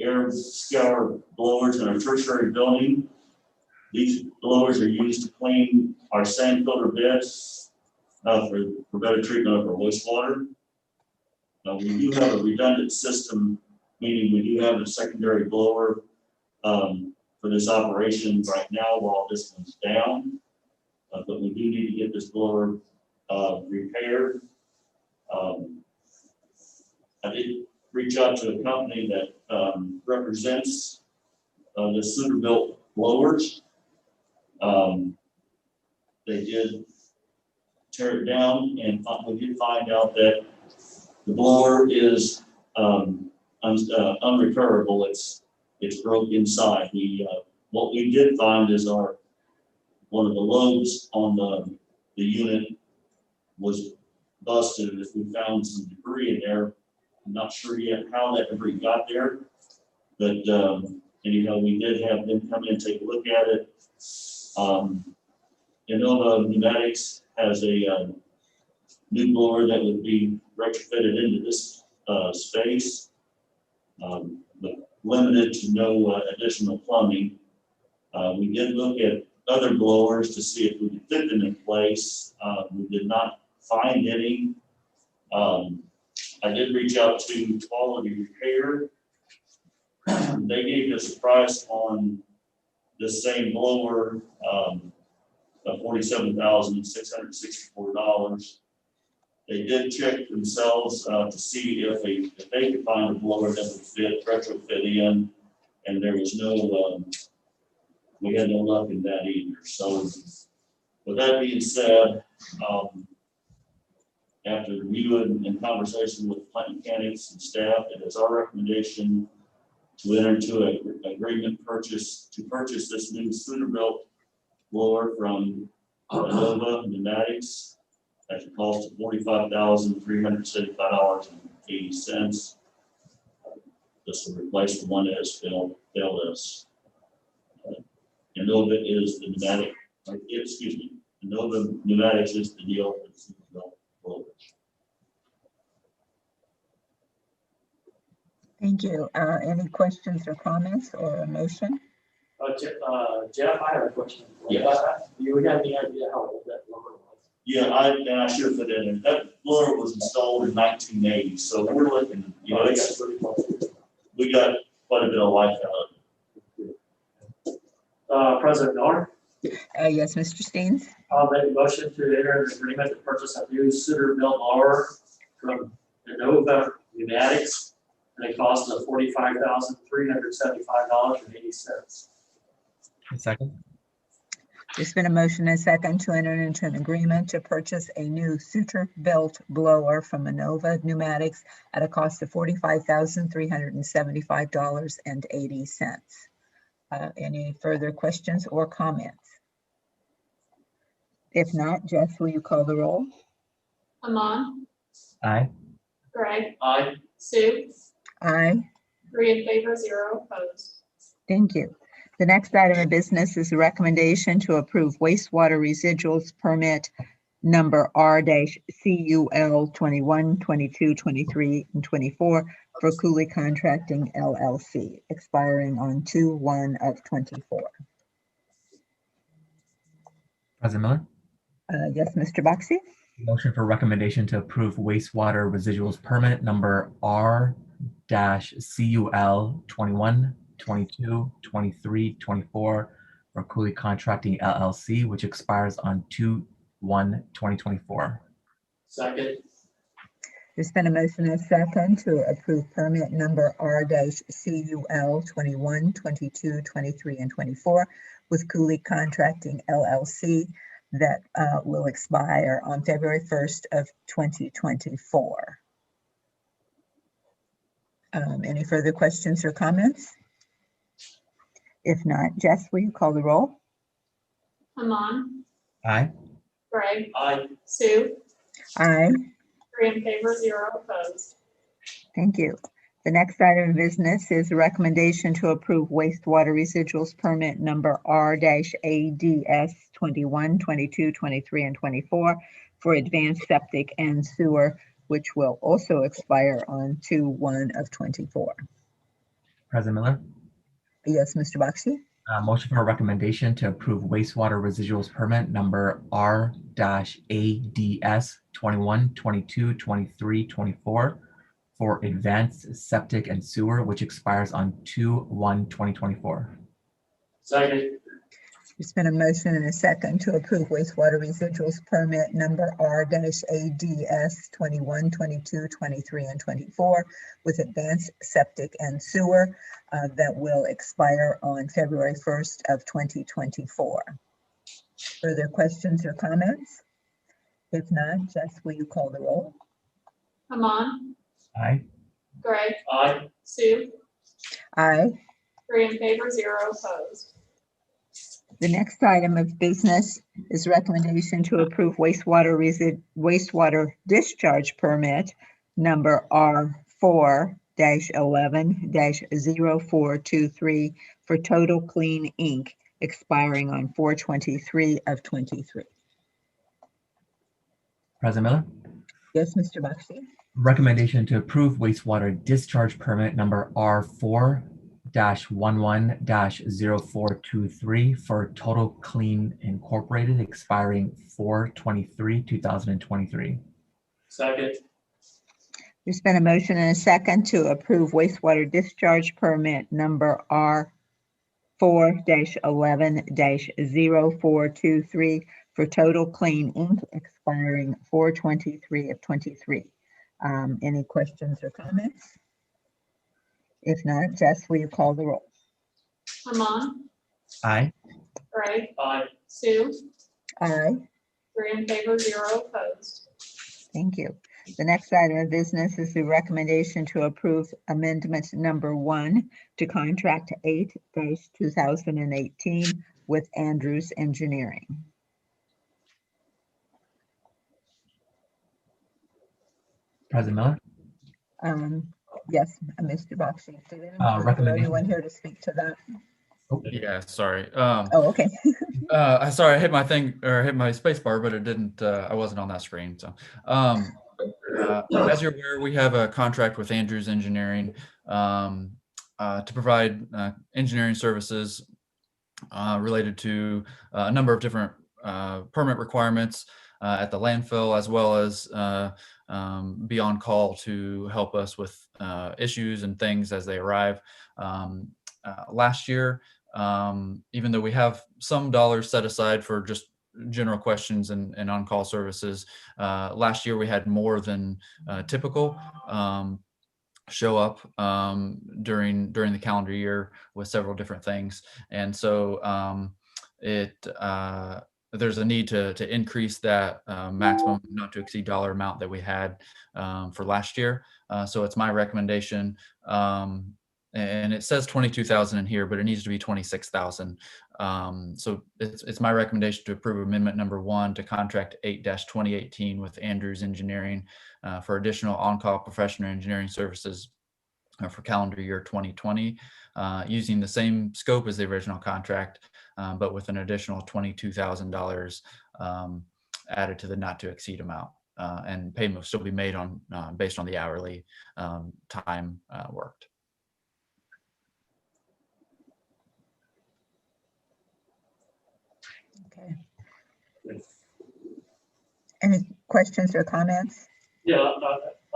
air scour blowers in our tertiary building. These blowers are used to clean our sand filter beds for better treatment of our wastewater. We do have a redundant system, meaning we do have a secondary blower for this operation right now while this one's down. But we do need to get this blower repaired. I did reach out to a company that represents the Suter-built blowers. They did tear it down, and we did find out that the blower is unrepairable. It's broke inside. What we did find is one of the lobes on the unit was busted. If we found some debris in there, I'm not sure yet how that debris got there, but anyhow, we did have them come in and take a look at it. Innova Pneumatics has a new blower that would be retrofitted into this space, but limited to no additional plumbing. We did look at other blowers to see if we could fit them in place. We did not find any. I did reach out to Quality Repair. They gave us a price on the same blower of $47,664. They did check themselves to see if they could find a blower that would fit, retrofit in, and there was no, we had no luck in that either. So with that being said, after review and conversation with plant mechanics and staff, it is our recommendation to enter into an agreement to purchase this new Cedar-built blower from Nova Pneumatics at the cost of $45,375.80. This will replace the one that has failed us. Nova is the pneumatic, Nova Pneumatics is the deal for the Cedar-built blower. Thank you. Any questions or comments or a motion? Jeff, I have a question. Yes. You would have any idea how old that blower was? Yeah, I should have put that in. That blower was installed in 1980, so we're looking, we got quite a bit of life out of it. President Miller, Yes, Mr. Steens? I'll make a motion to enter an agreement to purchase a new Cedar-built blower from Nova Pneumatics at a cost of $45,375.80. Second. There's been a motion and a second to enter into an agreement to purchase a new Suter-built blower from Nova Pneumatics at a cost of $45,375.80. Any further questions or comments? If not, Jess, will you call the roll? Amon, Aye. Greg, Aye. Sue, Aye. 3 in favor, 0 opposed. Thank you. The next item of business is a recommendation to approve wastewater residuals permit number R-CUL 21, 22, 23, and 24 for Cooley Contracting LLC, expiring on 2/1/24. President Miller, Yes, Mr. Boxey? motion for recommendation to approve wastewater residuals permit number R-CUL 21, 22, 23, 24 for Cooley Contracting LLC, which expires on 2/1/2024. Second. There's been a motion and a second to approve permit number R-CUL 21, 22, 23, and 24 with Cooley Contracting LLC that will expire on February 1st of 2024. Any further questions or comments? If not, Jess, will you call the roll? Amon, Aye. Greg, Aye. Sue, Aye. 3 in favor, 0 opposed. Thank you. The next item of business is a recommendation to approve wastewater residuals permit number R-ADS 21, 22, 23, and 24 for advanced septic and sewer, which will also expire on 2/1/24. President Miller, Yes, Mr. Boxey? motion for a recommendation to approve wastewater residuals permit number R-ADS 21, 22, 23, 24 for advanced septic and sewer, which expires on 2/1/2024. Second. There's been a motion and a second to approve wastewater residuals permit number R-ADS 21, 22, 23, and 24 with advanced septic and sewer that will expire on February 1st of 2024. Further questions or comments? If not, Jess, will you call the roll? Amon, Aye. Greg, Aye. Sue, Aye. 3 in favor, 0 opposed. The next item of business is recommendation to approve wastewater discharge permit number R4-11-0423 for Total Clean Inc., expiring on 4/23/23. President Miller, Yes, Mr. Boxey? recommendation to approve wastewater discharge permit number R4-11-0423 for Total Clean Incorporated, expiring 4/23/2023. Second. There's been a motion and a second to approve wastewater discharge permit number R4-11-0423 for Total Clean Inc., expiring 4/23/23. Any questions or comments? If not, Jess, will you call the roll? Amon, Aye. Greg, Aye. Sue, Aye. 3 in favor, 0 opposed. Thank you. The next item of business is the recommendation to approve amendment number 1 to contract 8-2018 with Andrews Engineering. President Miller, Yes, Mr. Bakshi. Is there recommendation. anyone here to speak to that? Yeah, sorry. Oh, okay. Sorry, I hit my thing or hit my space bar, but it didn't, I wasn't on that screen. So, as you're aware, we have a contract with Andrews Engineering to provide engineering services related to a number of different permit requirements at the landfill, as well as be on call to help us with issues and things as they arrive. Last year, even though we have some dollars set aside for just general questions and on-call services, last year we had more than typical show up during the calendar year with several different things, and so there's a need to increase that maximum not to exceed dollar amount that we had for last year. So it's my recommendation, and it says 22,000 in here, but it needs to be 26,000. So it's my recommendation to approve amendment number 1 to contract 8-2018 with Andrews Engineering for additional on-call professional engineering services for calendar year 2020, using the same scope as the original contract, but with an additional $22,000 added to the not to exceed amount. And payment will still be made on based on the hourly time worked. Okay. Any questions or comments? Yeah,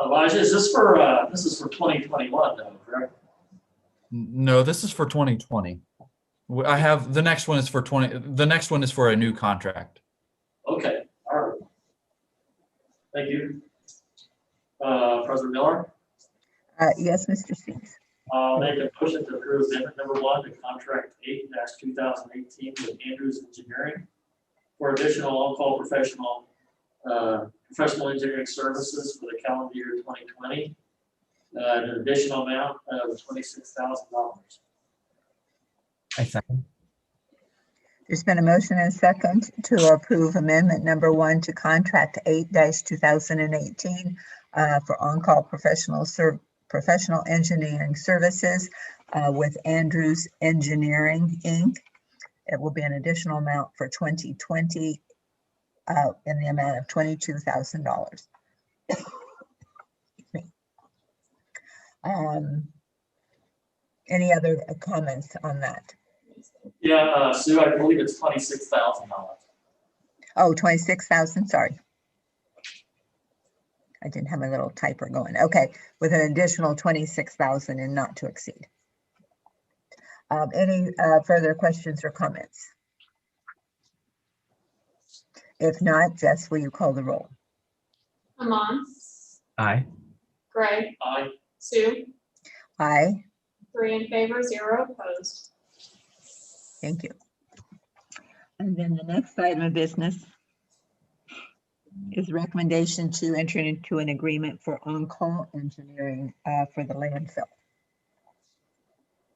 Elijah, is this for, this is for 2021 though, correct? No, this is for 2020. I have, the next one is for the next one is for a new contract. Okay, all right. Thank you. President Miller, Yes, Mr. Spinks. I'll make a motion to approve amendment number 1 to contract 8-2018 with Andrews Engineering for additional on-call professional engineering services for the calendar year 2020, an additional amount of $26,000. I second. There's been a motion and a second to approve amendment number 1 to contract 8-2018 for on-call professional engineering services with Andrews Engineering, Inc. It will be an additional amount for 2020 in the amount of $22,000. Any other comments on that? Yeah, Sue, I believe it's $26,000. Oh, 26,000, sorry. I didn't have my little typer going. Okay, with an additional 26,000 and not to exceed. Any further questions or comments? If not, Jess, will you call the roll? Amon, Aye. Greg, Aye. Sue, Aye, 3 in favor, 0 opposed. thank you. And then the next item of business is recommendation to enter into an agreement for on-call engineering for the landfill.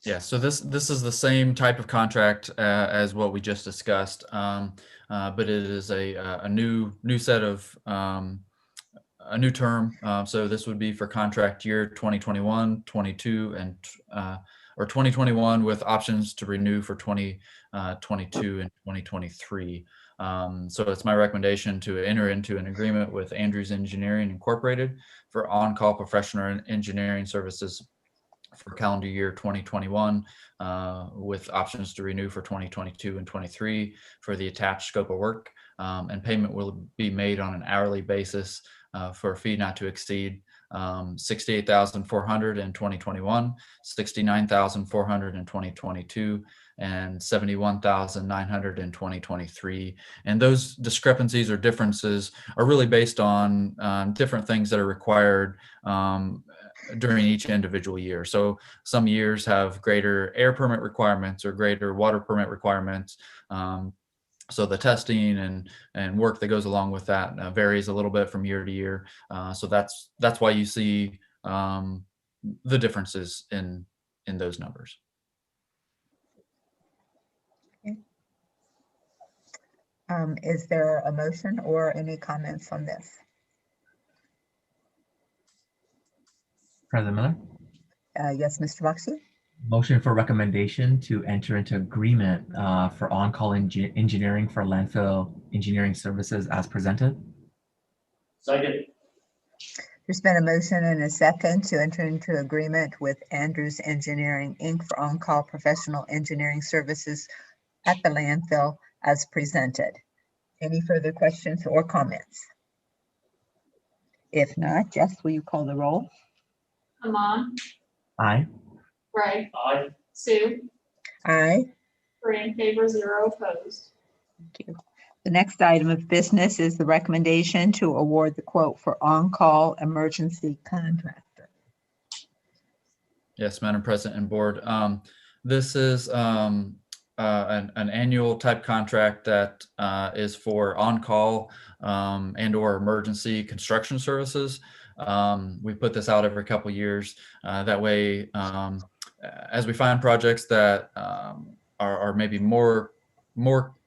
Yeah, so this is the same type of contract as what we just discussed, but it is a new set of a new term. So this would be for contract year 2021, 22, and or 2021 with options to renew for 2022 and 2023. So it's my recommendation to enter into an agreement with Andrews Engineering Incorporated for on-call professional engineering services for calendar year 2021 with options to renew for 2022 and 23 for the attached scope of work, and payment will be made on an hourly basis for a fee not to exceed $68,400 in 2021, $69,400 in 2022, and $71,900 in 2023. And those discrepancies or differences are really based on different things that are required during each individual year. So some years have greater air permit requirements or greater water permit requirements. So the testing and work that goes along with that varies a little bit from year to year. So that's why you see the differences in those numbers. Is there a motion or any comments on this? President Miller, Yes, Mr. Boxey? motion for recommendation to enter into agreement for on-call engineering for landfill engineering services as presented. Second. There's been a motion and a second to enter into agreement with Andrews Engineering, Inc. for on-call professional engineering services at the landfill as presented. Any further questions or comments? If not, Jess, will you call the roll? Amon, Aye. Greg, Aye. Sue, Aye. 3 in favor, 0 opposed. Thank you. The next item of business is the recommendation to award the quote for on-call emergency contractor. Yes, Madam President and Board. This is an annual type contract that is for on-call and or emergency construction services. We put this out every couple years. That way, as we find projects that are maybe more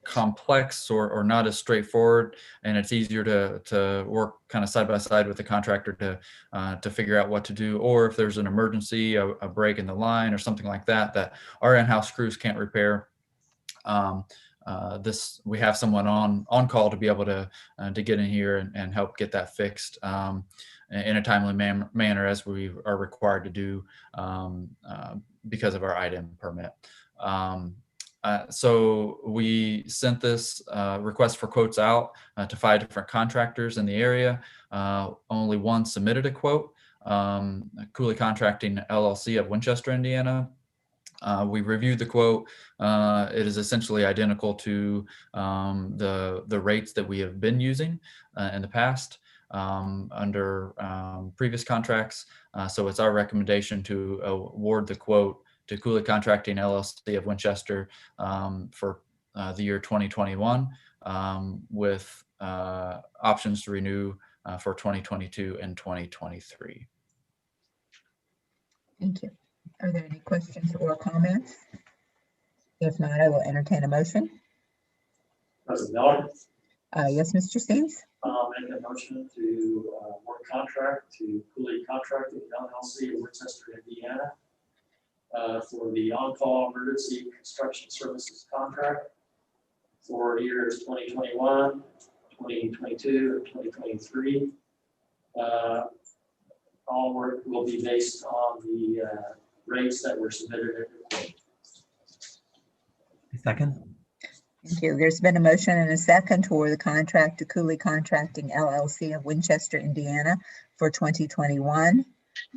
complex or not as straightforward, and it's easier to work kind of side by side with the contractor to figure out what to do, or if there's an emergency, a break in the line or something like that our in-house crews can't repair. We have someone on call to be able to get in here and help get that fixed in a timely manner as we are required to do because of our item permit. So we sent this request for quotes out to 5 different contractors in the area. Only one submitted a quote, Cooley Contracting LLC of Winchester, Indiana. We reviewed the quote. It is essentially identical to the rates that we have been using in the past under previous contracts. So it's our recommendation to award the quote to Cooley Contracting LLC of Winchester for the year 2021 with options to renew for 2022 and 2023. Thank you. Are there any questions or comments? If not, I will entertain a motion. President Miller, Yes, Mr. Steves? I'll make a motion to award contract to Cooley Contracting LLC of Winchester, Indiana for the on-call emergency construction services contract for years 2021, 2022, and 2023. All work will be based on the rates that were submitted in the quote. Second. Thank you. There's been a motion and a second to award the contract to Cooley Contracting LLC of Winchester, Indiana for 2021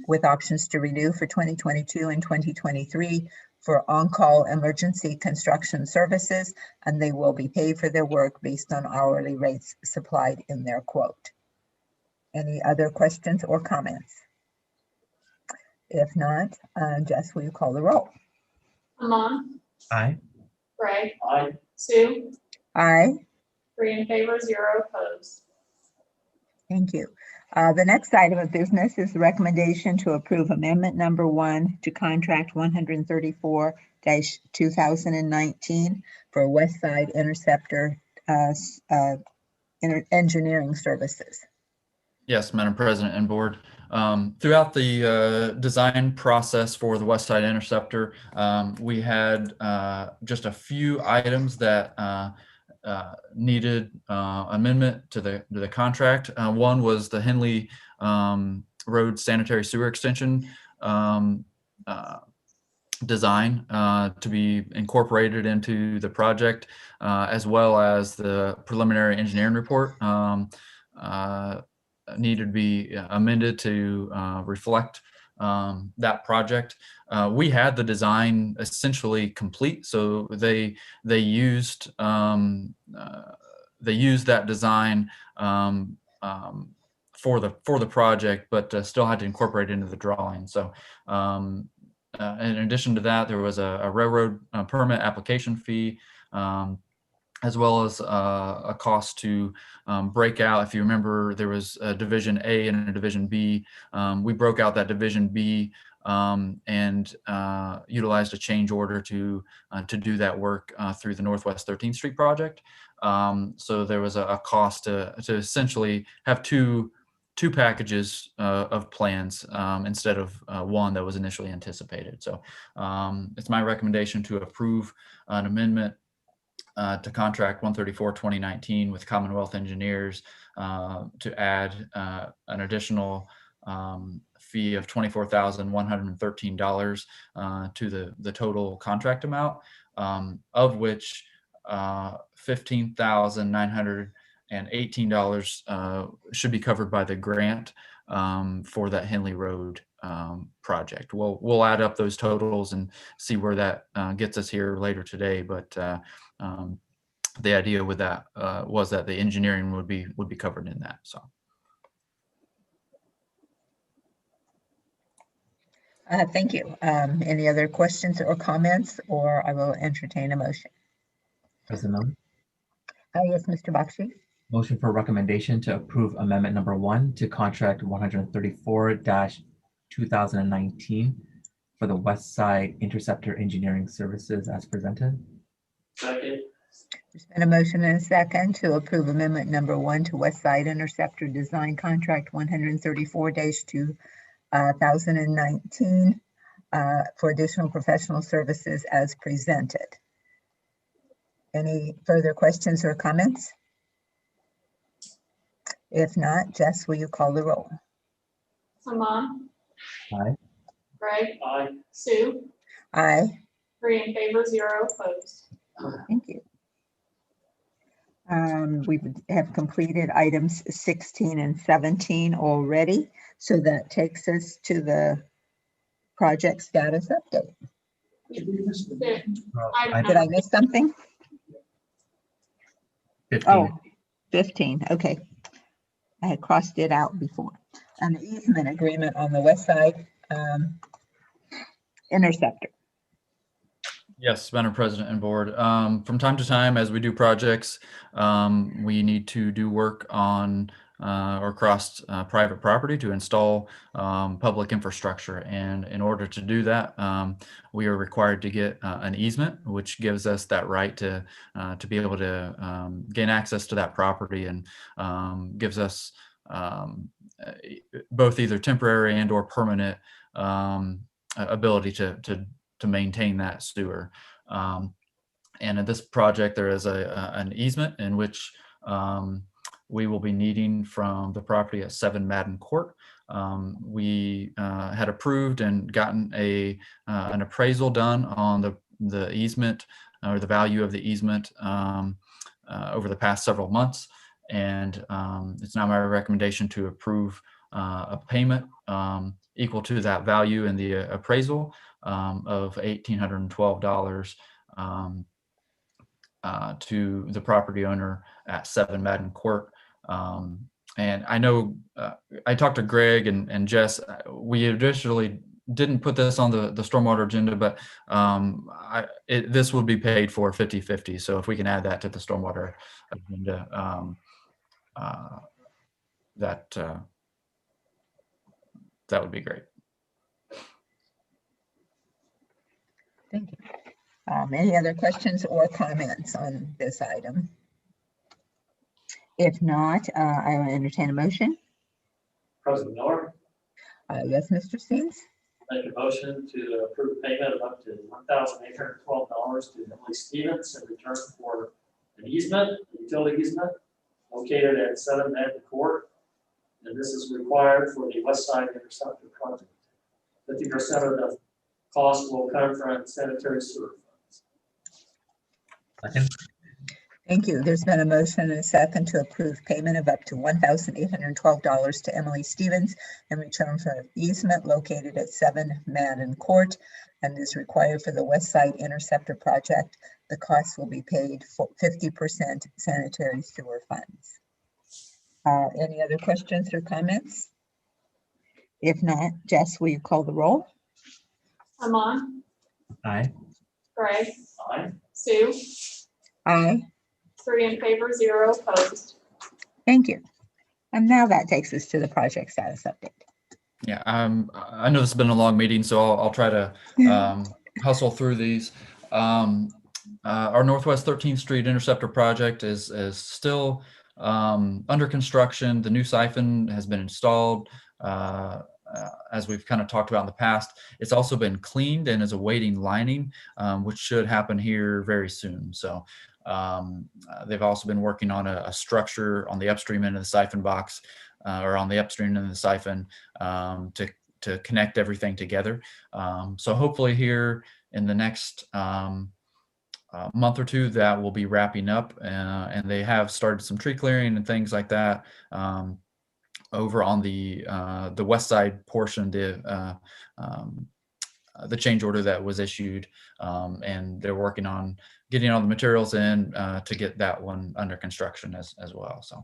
with options to renew for 2022 and 2023 for on-call emergency construction services, and they will be paid for their work based on hourly rates supplied in their quote. Any other questions or comments? If not, Jess, will you call the roll? Amon, Aye. Greg, Aye. Sue, Aye. 3 in favor, 0 opposed. Thank you. The next item of business is the recommendation to approve amendment number 1 to contract 134-2019 for West Side Interceptor engineering services. Yes, Madam President and Board. Throughout the design process for the West Side Interceptor, we had just a few items that needed amendment to the contract. One was the Henley Road Sanitary Sewer Extension design to be incorporated into the project, as well as the preliminary engineering report needed to be amended to reflect that project. We had the design essentially complete, so they used that design for the project, but still had to incorporate it into the drawing. So in addition to that, there was a railroad permit application fee, as well as a cost to break out. If you remember, there was a Division A and a Division B. We broke out that Division B and utilized a change order to do that work through the Northwest 13th Street project. So there was a cost to essentially have two packages of plans instead of one that was initially anticipated. So it's my recommendation to approve an amendment to contract 134-2019 with Commonwealth Engineers to add an additional fee of $24,113 to the total contract amount, of which $15,918 should be covered by the grant for that Henley Road project. We'll add up those totals and see where that gets us here later today, but the idea with that was that the engineering would be covered in that. So. Thank you. Any other questions or comments, or I will entertain a motion? President Miller, Yes, Mr. Bakshi. motion for recommendation to approve amendment number 1 to contract 134-2019 for the West Side Interceptor Engineering Services as presented. Second. There's been a motion and a second to approve amendment number 1 to West Side Interceptor Design Contract 134-2019 for additional professional services as presented. Any further questions or comments? If not, Jess, will you call the roll? Amon, Aye. Greg, Aye. Sue, Aye. 3 in favor, 0 opposed. Thank you. We have completed items 16 and 17 already, so that takes us to the project status update. Did we miss the- There. Did I miss something? 15. Oh, 15, okay. I had crossed it out before. An easement agreement on the West Side Interceptor. Yes, Madam President and Board. From time to time, as we do projects, we need to do work on or across private property to install public infrastructure. And in order to do that, we are required to get an easement, which gives us that right to be able to gain access to that property and gives us both either temporary and or permanent ability to maintain that sewer. And in this project, there is an easement in which we will be needing from the property at 7 Madden Court. We had approved and gotten an appraisal done on the easement or the value of the easement over the past several months. And it's now my recommendation to approve a payment equal to that value in the appraisal of $1,812 to the property owner at 7 Madden Court. And I know I talked to Greg and Jess. We additionally didn't put this on the stormwater agenda, but this will be paid for 50-50. So if we can add that to the stormwater agenda, that would be great. Thank you. Any other questions or comments on this item? If not, I will entertain a motion. President Miller, Yes, Mr. Steens. make a motion to approve payment of up to $1,812 to Emily Stevens in return for an easement, a utility easement located at 7 Madden Court. And this is required for the West Side Interceptor project. 50% of the cost will come from sanitary sewer funds. Second. Thank you. There's been a motion and a second to approve payment of up to $1,812 to Emily Stevens in return for an easement located at 7 Madden Court and is required for the West Side Interceptor project. The cost will be paid for 50% sanitary sewer funds. Any other questions or comments? If not, Jess, will you call the roll? Amon, Aye. Greg, Aye. Sue, Aye. 3 in favor, 0 opposed. Thank you. And now that takes us to the project status update. Yeah, I know this has been a long meeting, so I'll try to hustle through these. Our Northwest 13th Street Interceptor project is still under construction. The new siphon has been installed. As we've kind of talked about in the past, it's also been cleaned and is awaiting lining, which should happen here very soon. So they've also been working on a structure on the upstream end of the siphon box, or on the upstream end of the siphon, to connect everything together. So hopefully here in the next month or two, that will be wrapping up, and they have started some tree clearing and things like that over on the west side portion, the change order that was issued, and they're working on getting all the materials in to get that one under construction as well. So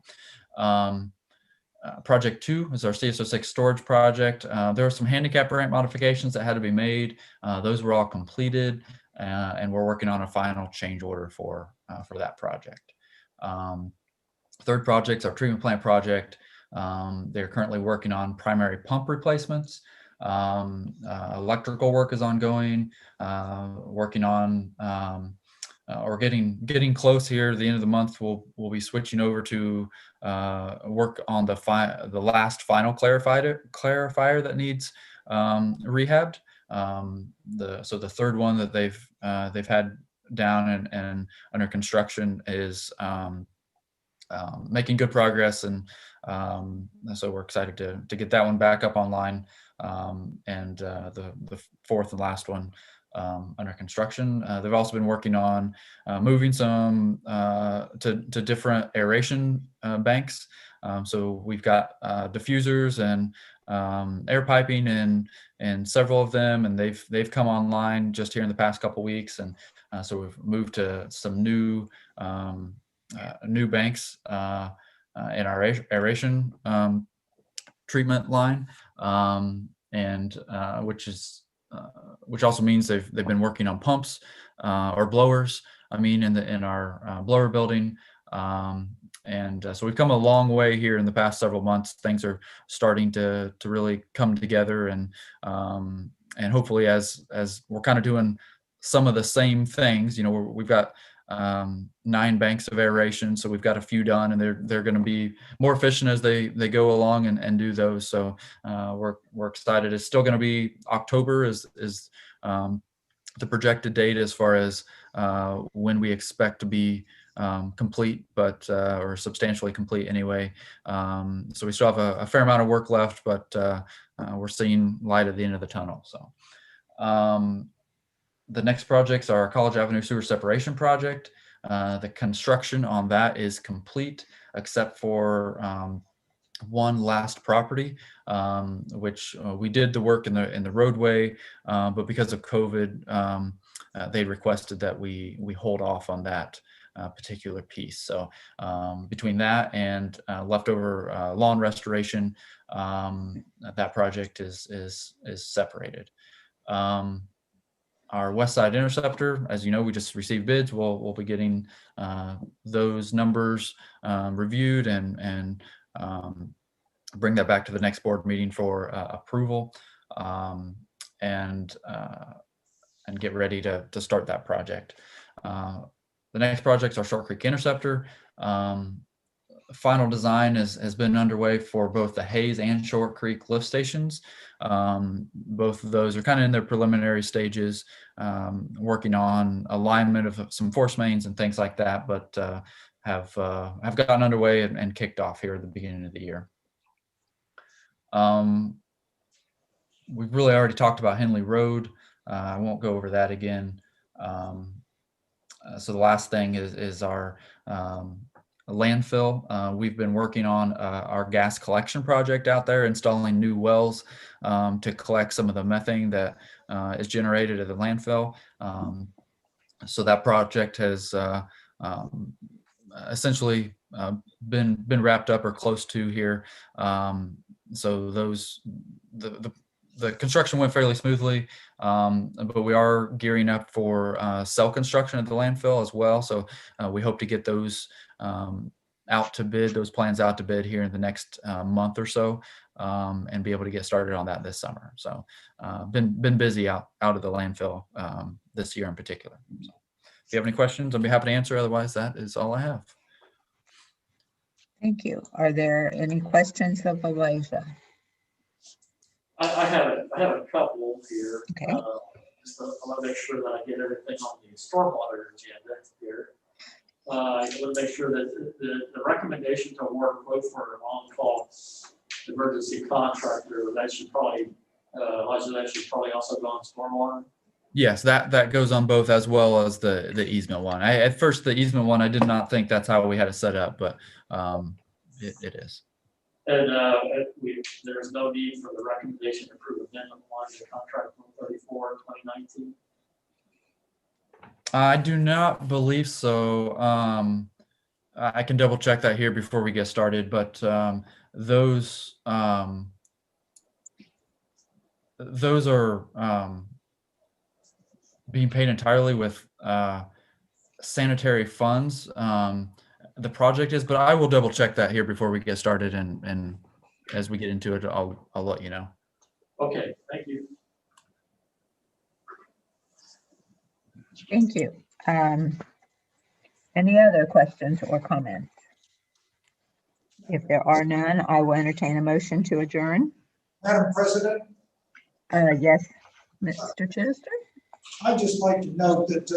project 2 is our CS06 storage project. There are some handicap ramp modifications that had to be made. Those were all completed, and we're working on a final change order for that project. Third project, our treatment plant project. They're currently working on primary pump replacements. Electrical work is ongoing, working on, or getting close here. At the end of the month, we'll be switching over to work on the last final clarifier that needs rehabbed. So the third one that they've had down and under construction is making good progress, and so we're excited to get that one back up online, and the fourth and last one under construction. They've also been working on moving some to different aeration banks. So we've got diffusers and air piping and several of them, and they've come online just here in the past couple weeks, and so we've moved to some new banks in our aeration treatment line, and which also means they've been working on pumps or blowers, in our blower building. And so we've come a long way here in the past several months. Things are starting to really come together, and hopefully as we're kind of doing some of the same things, we've got 9 banks of aeration, so we've got a few done, and they're going to be more efficient as they go along and do those. So we're excited. It's still going to be October is the projected date as far as when we expect to be complete, but or substantially complete anyway. So we still have a fair amount of work left, but we're seeing light at the end of the tunnel. So the next projects are our College Avenue Sewer Separation Project. The construction on that is complete, except for one last property, which we did the work in the roadway, but because of COVID, they requested that we hold off on that particular piece. So between that and leftover lawn restoration, that project is separated. Our West Side Interceptor, as you know, we just received bids. We'll be getting those numbers reviewed and bring that back to the next board meeting for approval, and get ready to start that project. The next project is our Short Creek Interceptor. Final design has been underway for both the Hayes and Short Creek lift stations. Both of those are kind of in their preliminary stages, working on alignment of some force mains and things like that, but have gotten underway and kicked off here at the beginning of the year. We've really already talked about Henley Road. I won't go over that again. So the last thing is our landfill. We've been working on our gas collection project out there, installing new wells to collect some of the methane that is generated at the landfill. So that project has essentially been wrapped up or close to here. So the the construction went fairly smoothly, but we are gearing up for cell construction at the landfill as well. So we hope to get those out to bid, those plans out to bid here in the next month or so, and be able to get started on that this summer. So been busy out of the landfill this year in particular. So if you have any questions, I'll be happy to answer. Otherwise, that is all I have. Thank you. Are there any questions of Elijah? I have a couple here. Okay. Just I want to make sure that I get everything on the stormwater agenda here. I want to make sure that the recommendation to award a quote for an on-call emergency contractor, that should probably, Elijah, that should probably also go on stormwater. Yes, that goes on both, as well as the easement one. At first, the easement one, I did not think that's how we had it set up, but it is. And there is no need for the recommendation to approve amendment 1 to contract 134 2019. I do not believe so. I can double check that here before we get started, but those are being paid entirely with sanitary funds. The project is, but I will double check that here before we get started, and as we get into it, I'll let you know. Okay, thank you. Thank you. Any other questions or comments? If there are none, I will entertain a motion to adjourn. Madam President, Yes, Mr. Chester? I'd just like to note that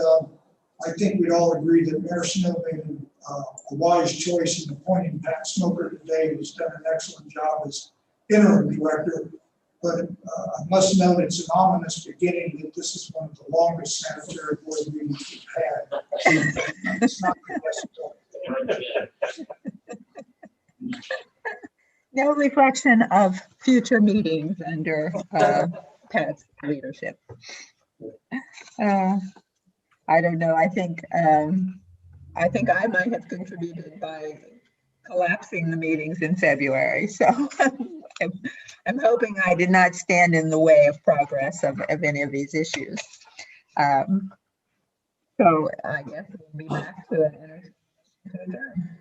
I think we'd all agree that Mayor Snow made a wise choice in appointing Pat Smoker today, who's done an excellent job as interim director. But I must note it's an ominous beginning that this is one of the longest sanitary board meetings we've had. It's not the best. No reflection of future meetings under Pat's leadership. I don't know. I think I might have contributed by collapsing the meetings in February. So I'm hoping I did not stand in the way of progress of any of these issues. So I guess we'll be back to an adjourn.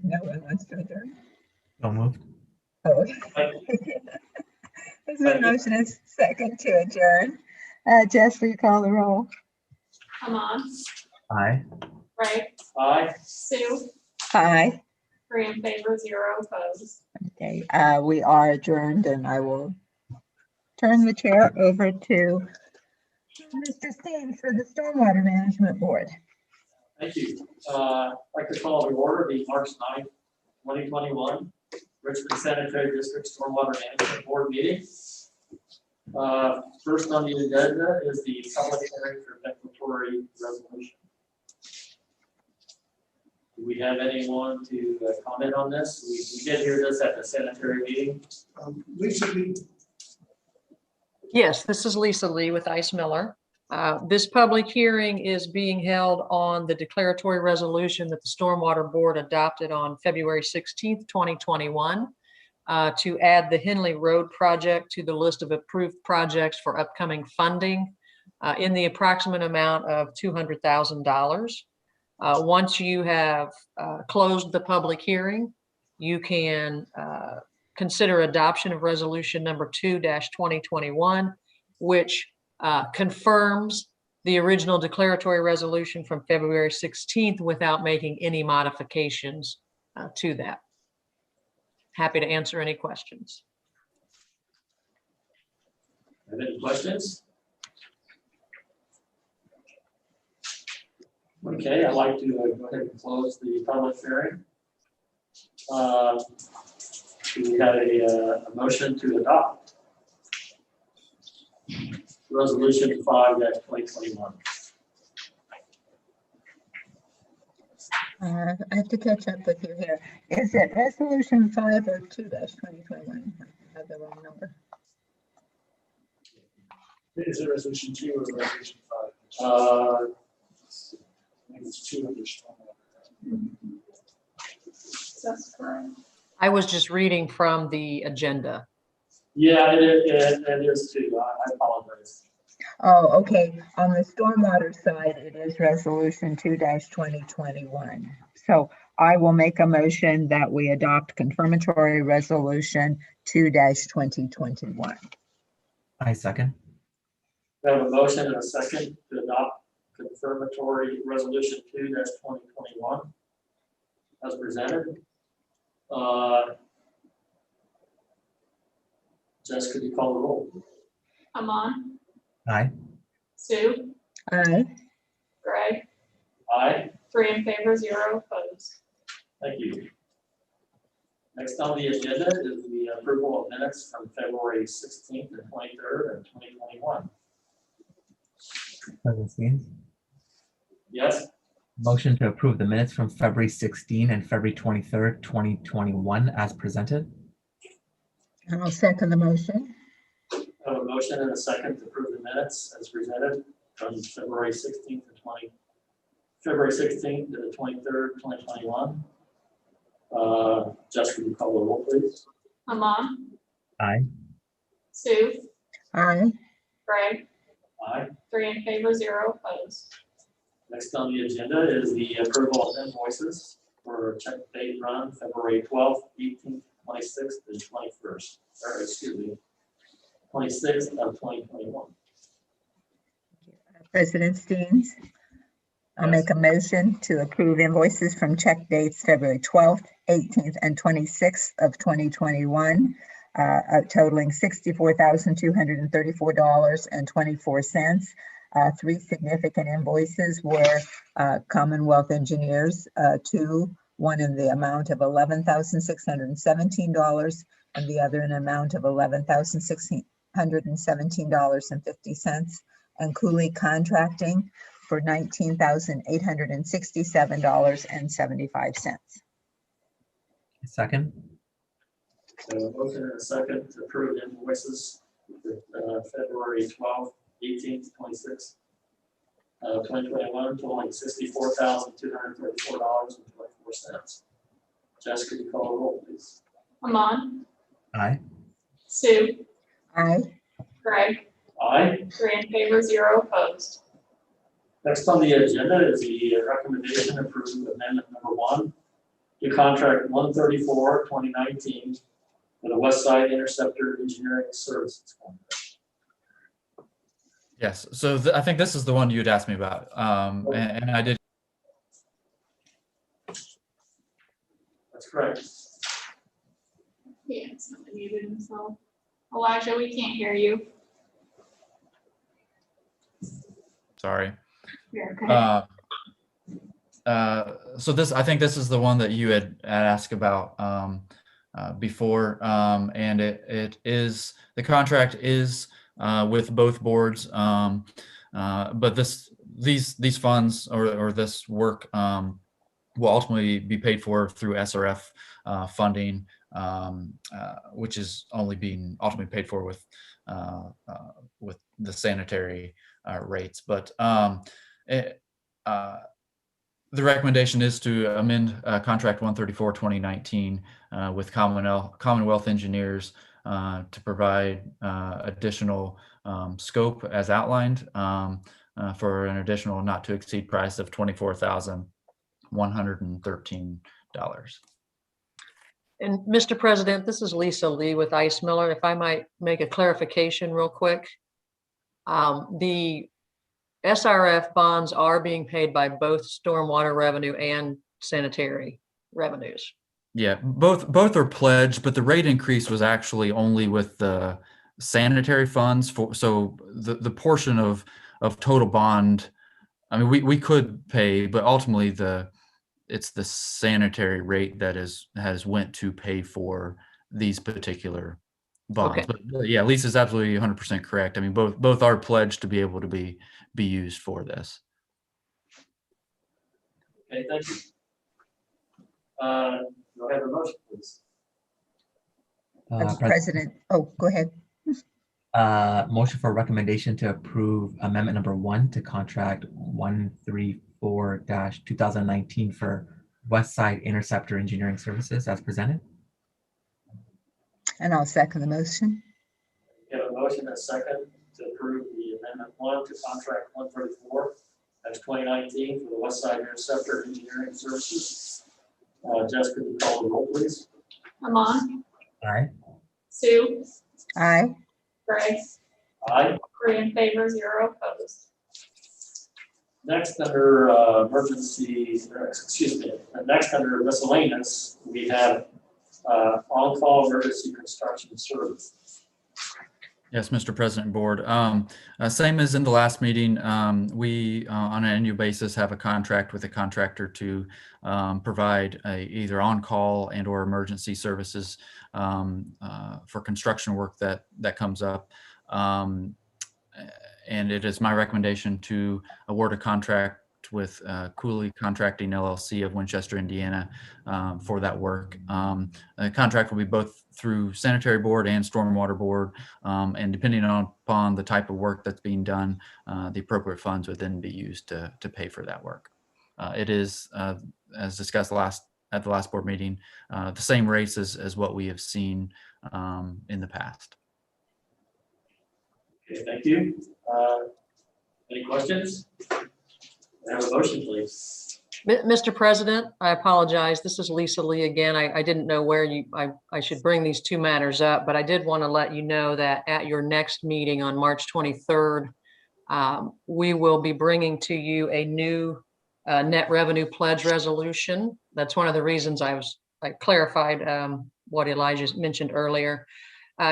No one wants to adjourn? So moved. Oh, okay. There's a motion and second to adjourn. Jess, will you call the roll? Come on, Aye. right? Aye. Sue, Aye. 3 in favor, 0 opposed. Okay, we are adjourned, and I will turn the chair over to Mr. Steen for the Stormwater Management Board. Thank you. I'd like to call to order the March 9th, 2021 Richmond Sanitary District Stormwater Management Board meeting. First on the agenda is the public hearing for declaratory resolution. Do we have anyone to comment on this? We did hear this at the sanitary meeting. Lisa, Yes, this is Lisa Lee with Ice Miller. This public hearing is being held on the declaratory resolution that the Stormwater Board adopted on February 16th, 2021, to add the Henley Road project to the list of approved projects for upcoming funding in the approximate amount of $200,000. Once you have closed the public hearing, you can consider adoption of resolution number 2-2021, which confirms the original declaratory resolution from February 16th without making any modifications to that. Happy to answer any questions. Have any questions? Okay, I'd like to go ahead and close the public hearing. We have a motion to adopt resolution 5-2021. I have to catch up with you here. Is it resolution 5 or 2-2021? I have the wrong number. Is it resolution 2 or resolution 5? Uh, I think it's 2 under stormwater. That's correct. I was just reading from the agenda. Yeah, it is too. I apologize. Oh, okay. On the stormwater side, it is resolution 2-2021. So I will make a motion that we adopt confirmatory resolution 2-2021. I second. We have a motion and a second to adopt confirmatory resolution 2-2021 as presented. Jess, could you call the roll? Amon, Aye. Sue, Aye. Greg, Aye. 3 in favor, 0 opposed. Thank you. Next on the agenda is the approval of minutes from February 16th and 23rd and 2021. President Steens. Yes, Motion to approve the minutes from February 16 and February 23rd, 2021 as presented. I'll second the motion. I have a motion and a second to approve the minutes as presented from February 16th to February 16th to the 23rd, 2021. Jess, could you call the roll, please? Amon, Aye. Sue, Aye. Greg, Aye. 3 in favor, 0 opposed. Next on the agenda is the approval of invoices for check date run February 12th, 18th, 26th, and 21st, or excuse me, 26th of 2021. President Steens. I'll Yes. make a motion to approve invoices from check dates February 12th, 18th, and 26th of 2021, totaling $64,234.24. 3 significant invoices were Commonwealth Engineers, 2, one in the amount of $11,617 and the other in an amount of $11,617.50, and Cooley Contracting for $19,867.75. Second. So a motion and a second to approve invoices for February 12th, 18th, 26th, 2021, totaling $64,234.24. Jess, could you call the roll, please? Amon, Aye. Sue, Aye. Greg, Aye. 3 in favor, 0 opposed. Next on the agenda is the recommendation approving amendment number 1 to contract 134, 2019 for the West Side Interceptor Engineering Services contract. Yes, so I think this is the one you'd asked me about, and I did. That's correct. Yeah, it's not muted himself. Elijah, we can't hear you. Sorry. You're okay. So I think this is the one that you had asked about before, and it is, the contract is with both boards, but these funds or this work will ultimately be paid for through SRF funding, which is only being ultimately paid for with the sanitary rates. But the recommendation is to amend contract 134 2019 with Commonwealth Engineers to provide additional scope as outlined for an additional not to exceed price of $24,113. And Mr. President, this is Lisa Lee with Ice Miller. If I might make a clarification real quick. The SRF bonds are being paid by both stormwater revenue and sanitary revenues. Yeah, both are pledged, but the rate increase was actually only with the sanitary funds so the portion of total bond. I mean, we could pay, but ultimately it's the sanitary rate that has went to pay for these particular bonds. Okay. But yeah, Lisa's absolutely 100% correct. I mean, both are pledged to be able to be used for this. Okay, thank you. Do I have a motion, please? President, oh, go ahead. Motion for recommendation to approve amendment number 1 to contract 134-2019 for West Side Interceptor Engineering Services as presented. And I'll second the motion. We have a motion and a second to approve the amendment 1 to contract 134 2019 for the West Side Interceptor Engineering Services. Jessica, can you call the roll, please? Amon, Aye. Sue, Aye. Greg, Aye. 3 in favor, 0 opposed. Next, under next under miscellaneous, we have on-call emergency construction service. Yes, Mr. President, Board. Same as in the last meeting, we on an annual basis have a contract with a contractor to provide either on-call and or emergency services for construction work that comes up. And it is my recommendation to award a contract with Cooley Contracting LLC of Winchester, Indiana, for that work. The contract will be both through Sanitary Board and Stormwater Board, and depending upon the type of work that's being done, the appropriate funds would then be used to pay for that work. It is, as discussed at the last board meeting, the same rates as what we have seen in the past. Okay, thank you. Any questions? May I have a motion, please? Mr. President, I apologize. This is Lisa Lee again. I didn't know where I should bring these two matters up, but I did want to let you know that at your next meeting on March 23rd, we will be bringing to you a new net revenue pledge resolution. That's one of the reasons I clarified what Elijah mentioned earlier.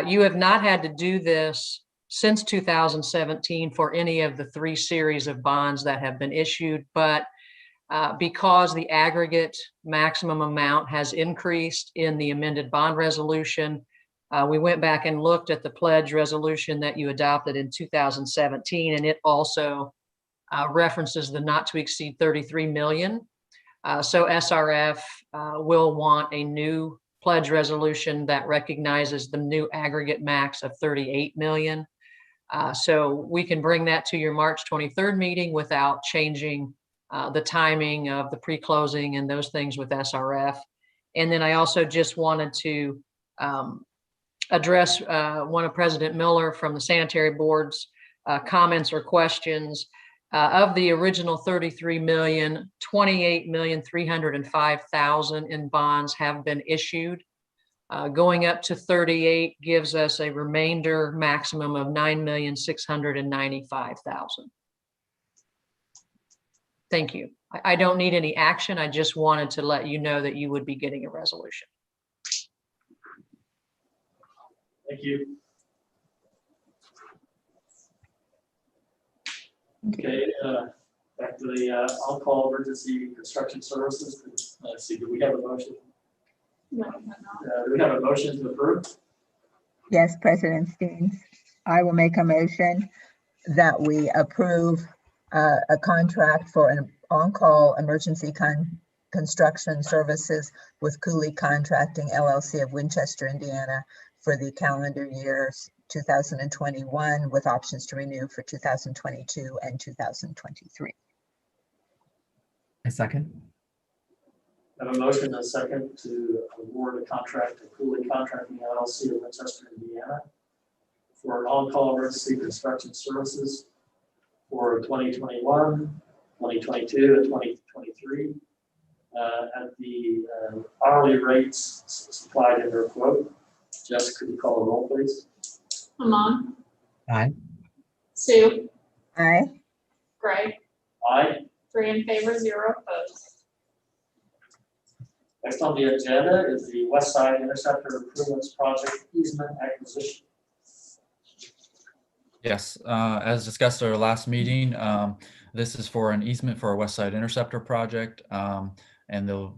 You have not had to do this since 2017 for any of the 3 series of bonds that have been issued, but because the aggregate maximum amount has increased in the amended bond resolution, we went back and looked at the pledge resolution that you adopted in 2017, and it also references the not to exceed 33 million. So SRF will want a new pledge resolution that recognizes the new aggregate max of 38 million. So we can bring that to your March 23rd meeting without changing the timing of the pre-closing and those things with SRF. And then I also just wanted to address one of President Miller from the Sanitary Board's comments or questions. Of the original 33 million, 28,305,000 in bonds have been issued. Going up to 38 gives us a remainder maximum of 9,695,000. Thank you. I don't need any action. I just wanted to let you know that you would be getting a resolution. Thank you. Okay, back to the on-call emergency construction services. Let's see, do we have a motion? No, Do we have a motion to approve? Yes, President Steens. I will make a motion that we approve a contract for an on-call emergency construction services with Cooley Contracting LLC of Winchester, Indiana for the calendar years 2021 with options to renew for 2022 and 2023. A second. I have a motion and a second to award a contract to Cooley Contracting LLC of Winchester, Indiana for on-call emergency construction services for 2021, 2022, and 2023 at the hourly rates supplied in their quote. Jessica, could you call the roll, please? Amon, Aye. Sue, Aye. Greg, Aye. 3 in favor, 0 opposed. Next on the agenda is the West Side Interceptor Improvements Project easement acquisition. Yes, as discussed at our last meeting, this is for an easement for our West Side Interceptor project, and the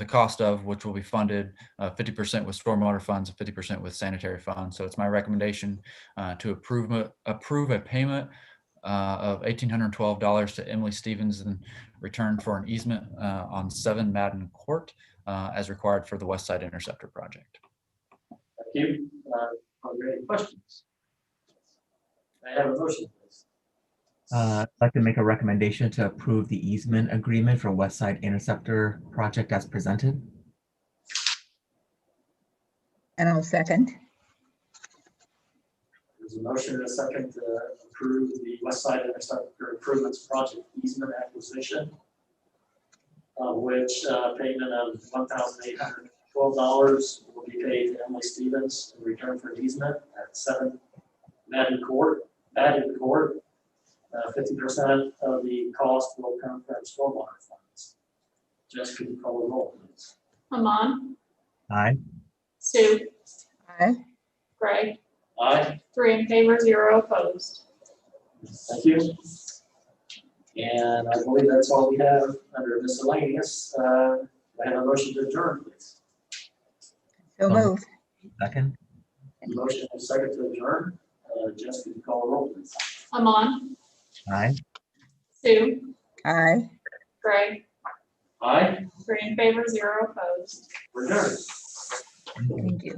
cost of which will be funded 50% with stormwater funds and 50% with sanitary funds. So it's my recommendation to approve a payment of $1,812 to Emily Stevens in return for an easement on 7 Madden Court as required for the West Side Interceptor project. Thank you. Are there any questions? May I have a motion, please? I'd like to make a recommendation to approve the easement agreement for West Side Interceptor project as presented. And I'll second. There's a motion and a second to approve the West Side Interceptor Improvements Project easement acquisition, of which payment of $1,812 will be paid to Emily Stevens in return for an easement at 7 Madden Court. 50% of the cost will come from stormwater funds. Jessica, can you call the roll, please? Amon, Aye. Sue, Aye. Greg, Aye. 3 in favor, 0 opposed. Thank you. And I believe that's all we have under miscellaneous. I have a motion to adjourn, please. So moved. Second. Motion and second to adjourn. Jessica, can you call the roll, please? Amon, Aye. Sue, Aye. Greg, Aye. 3 in favor, 0 opposed. We're adjourned. Thank you.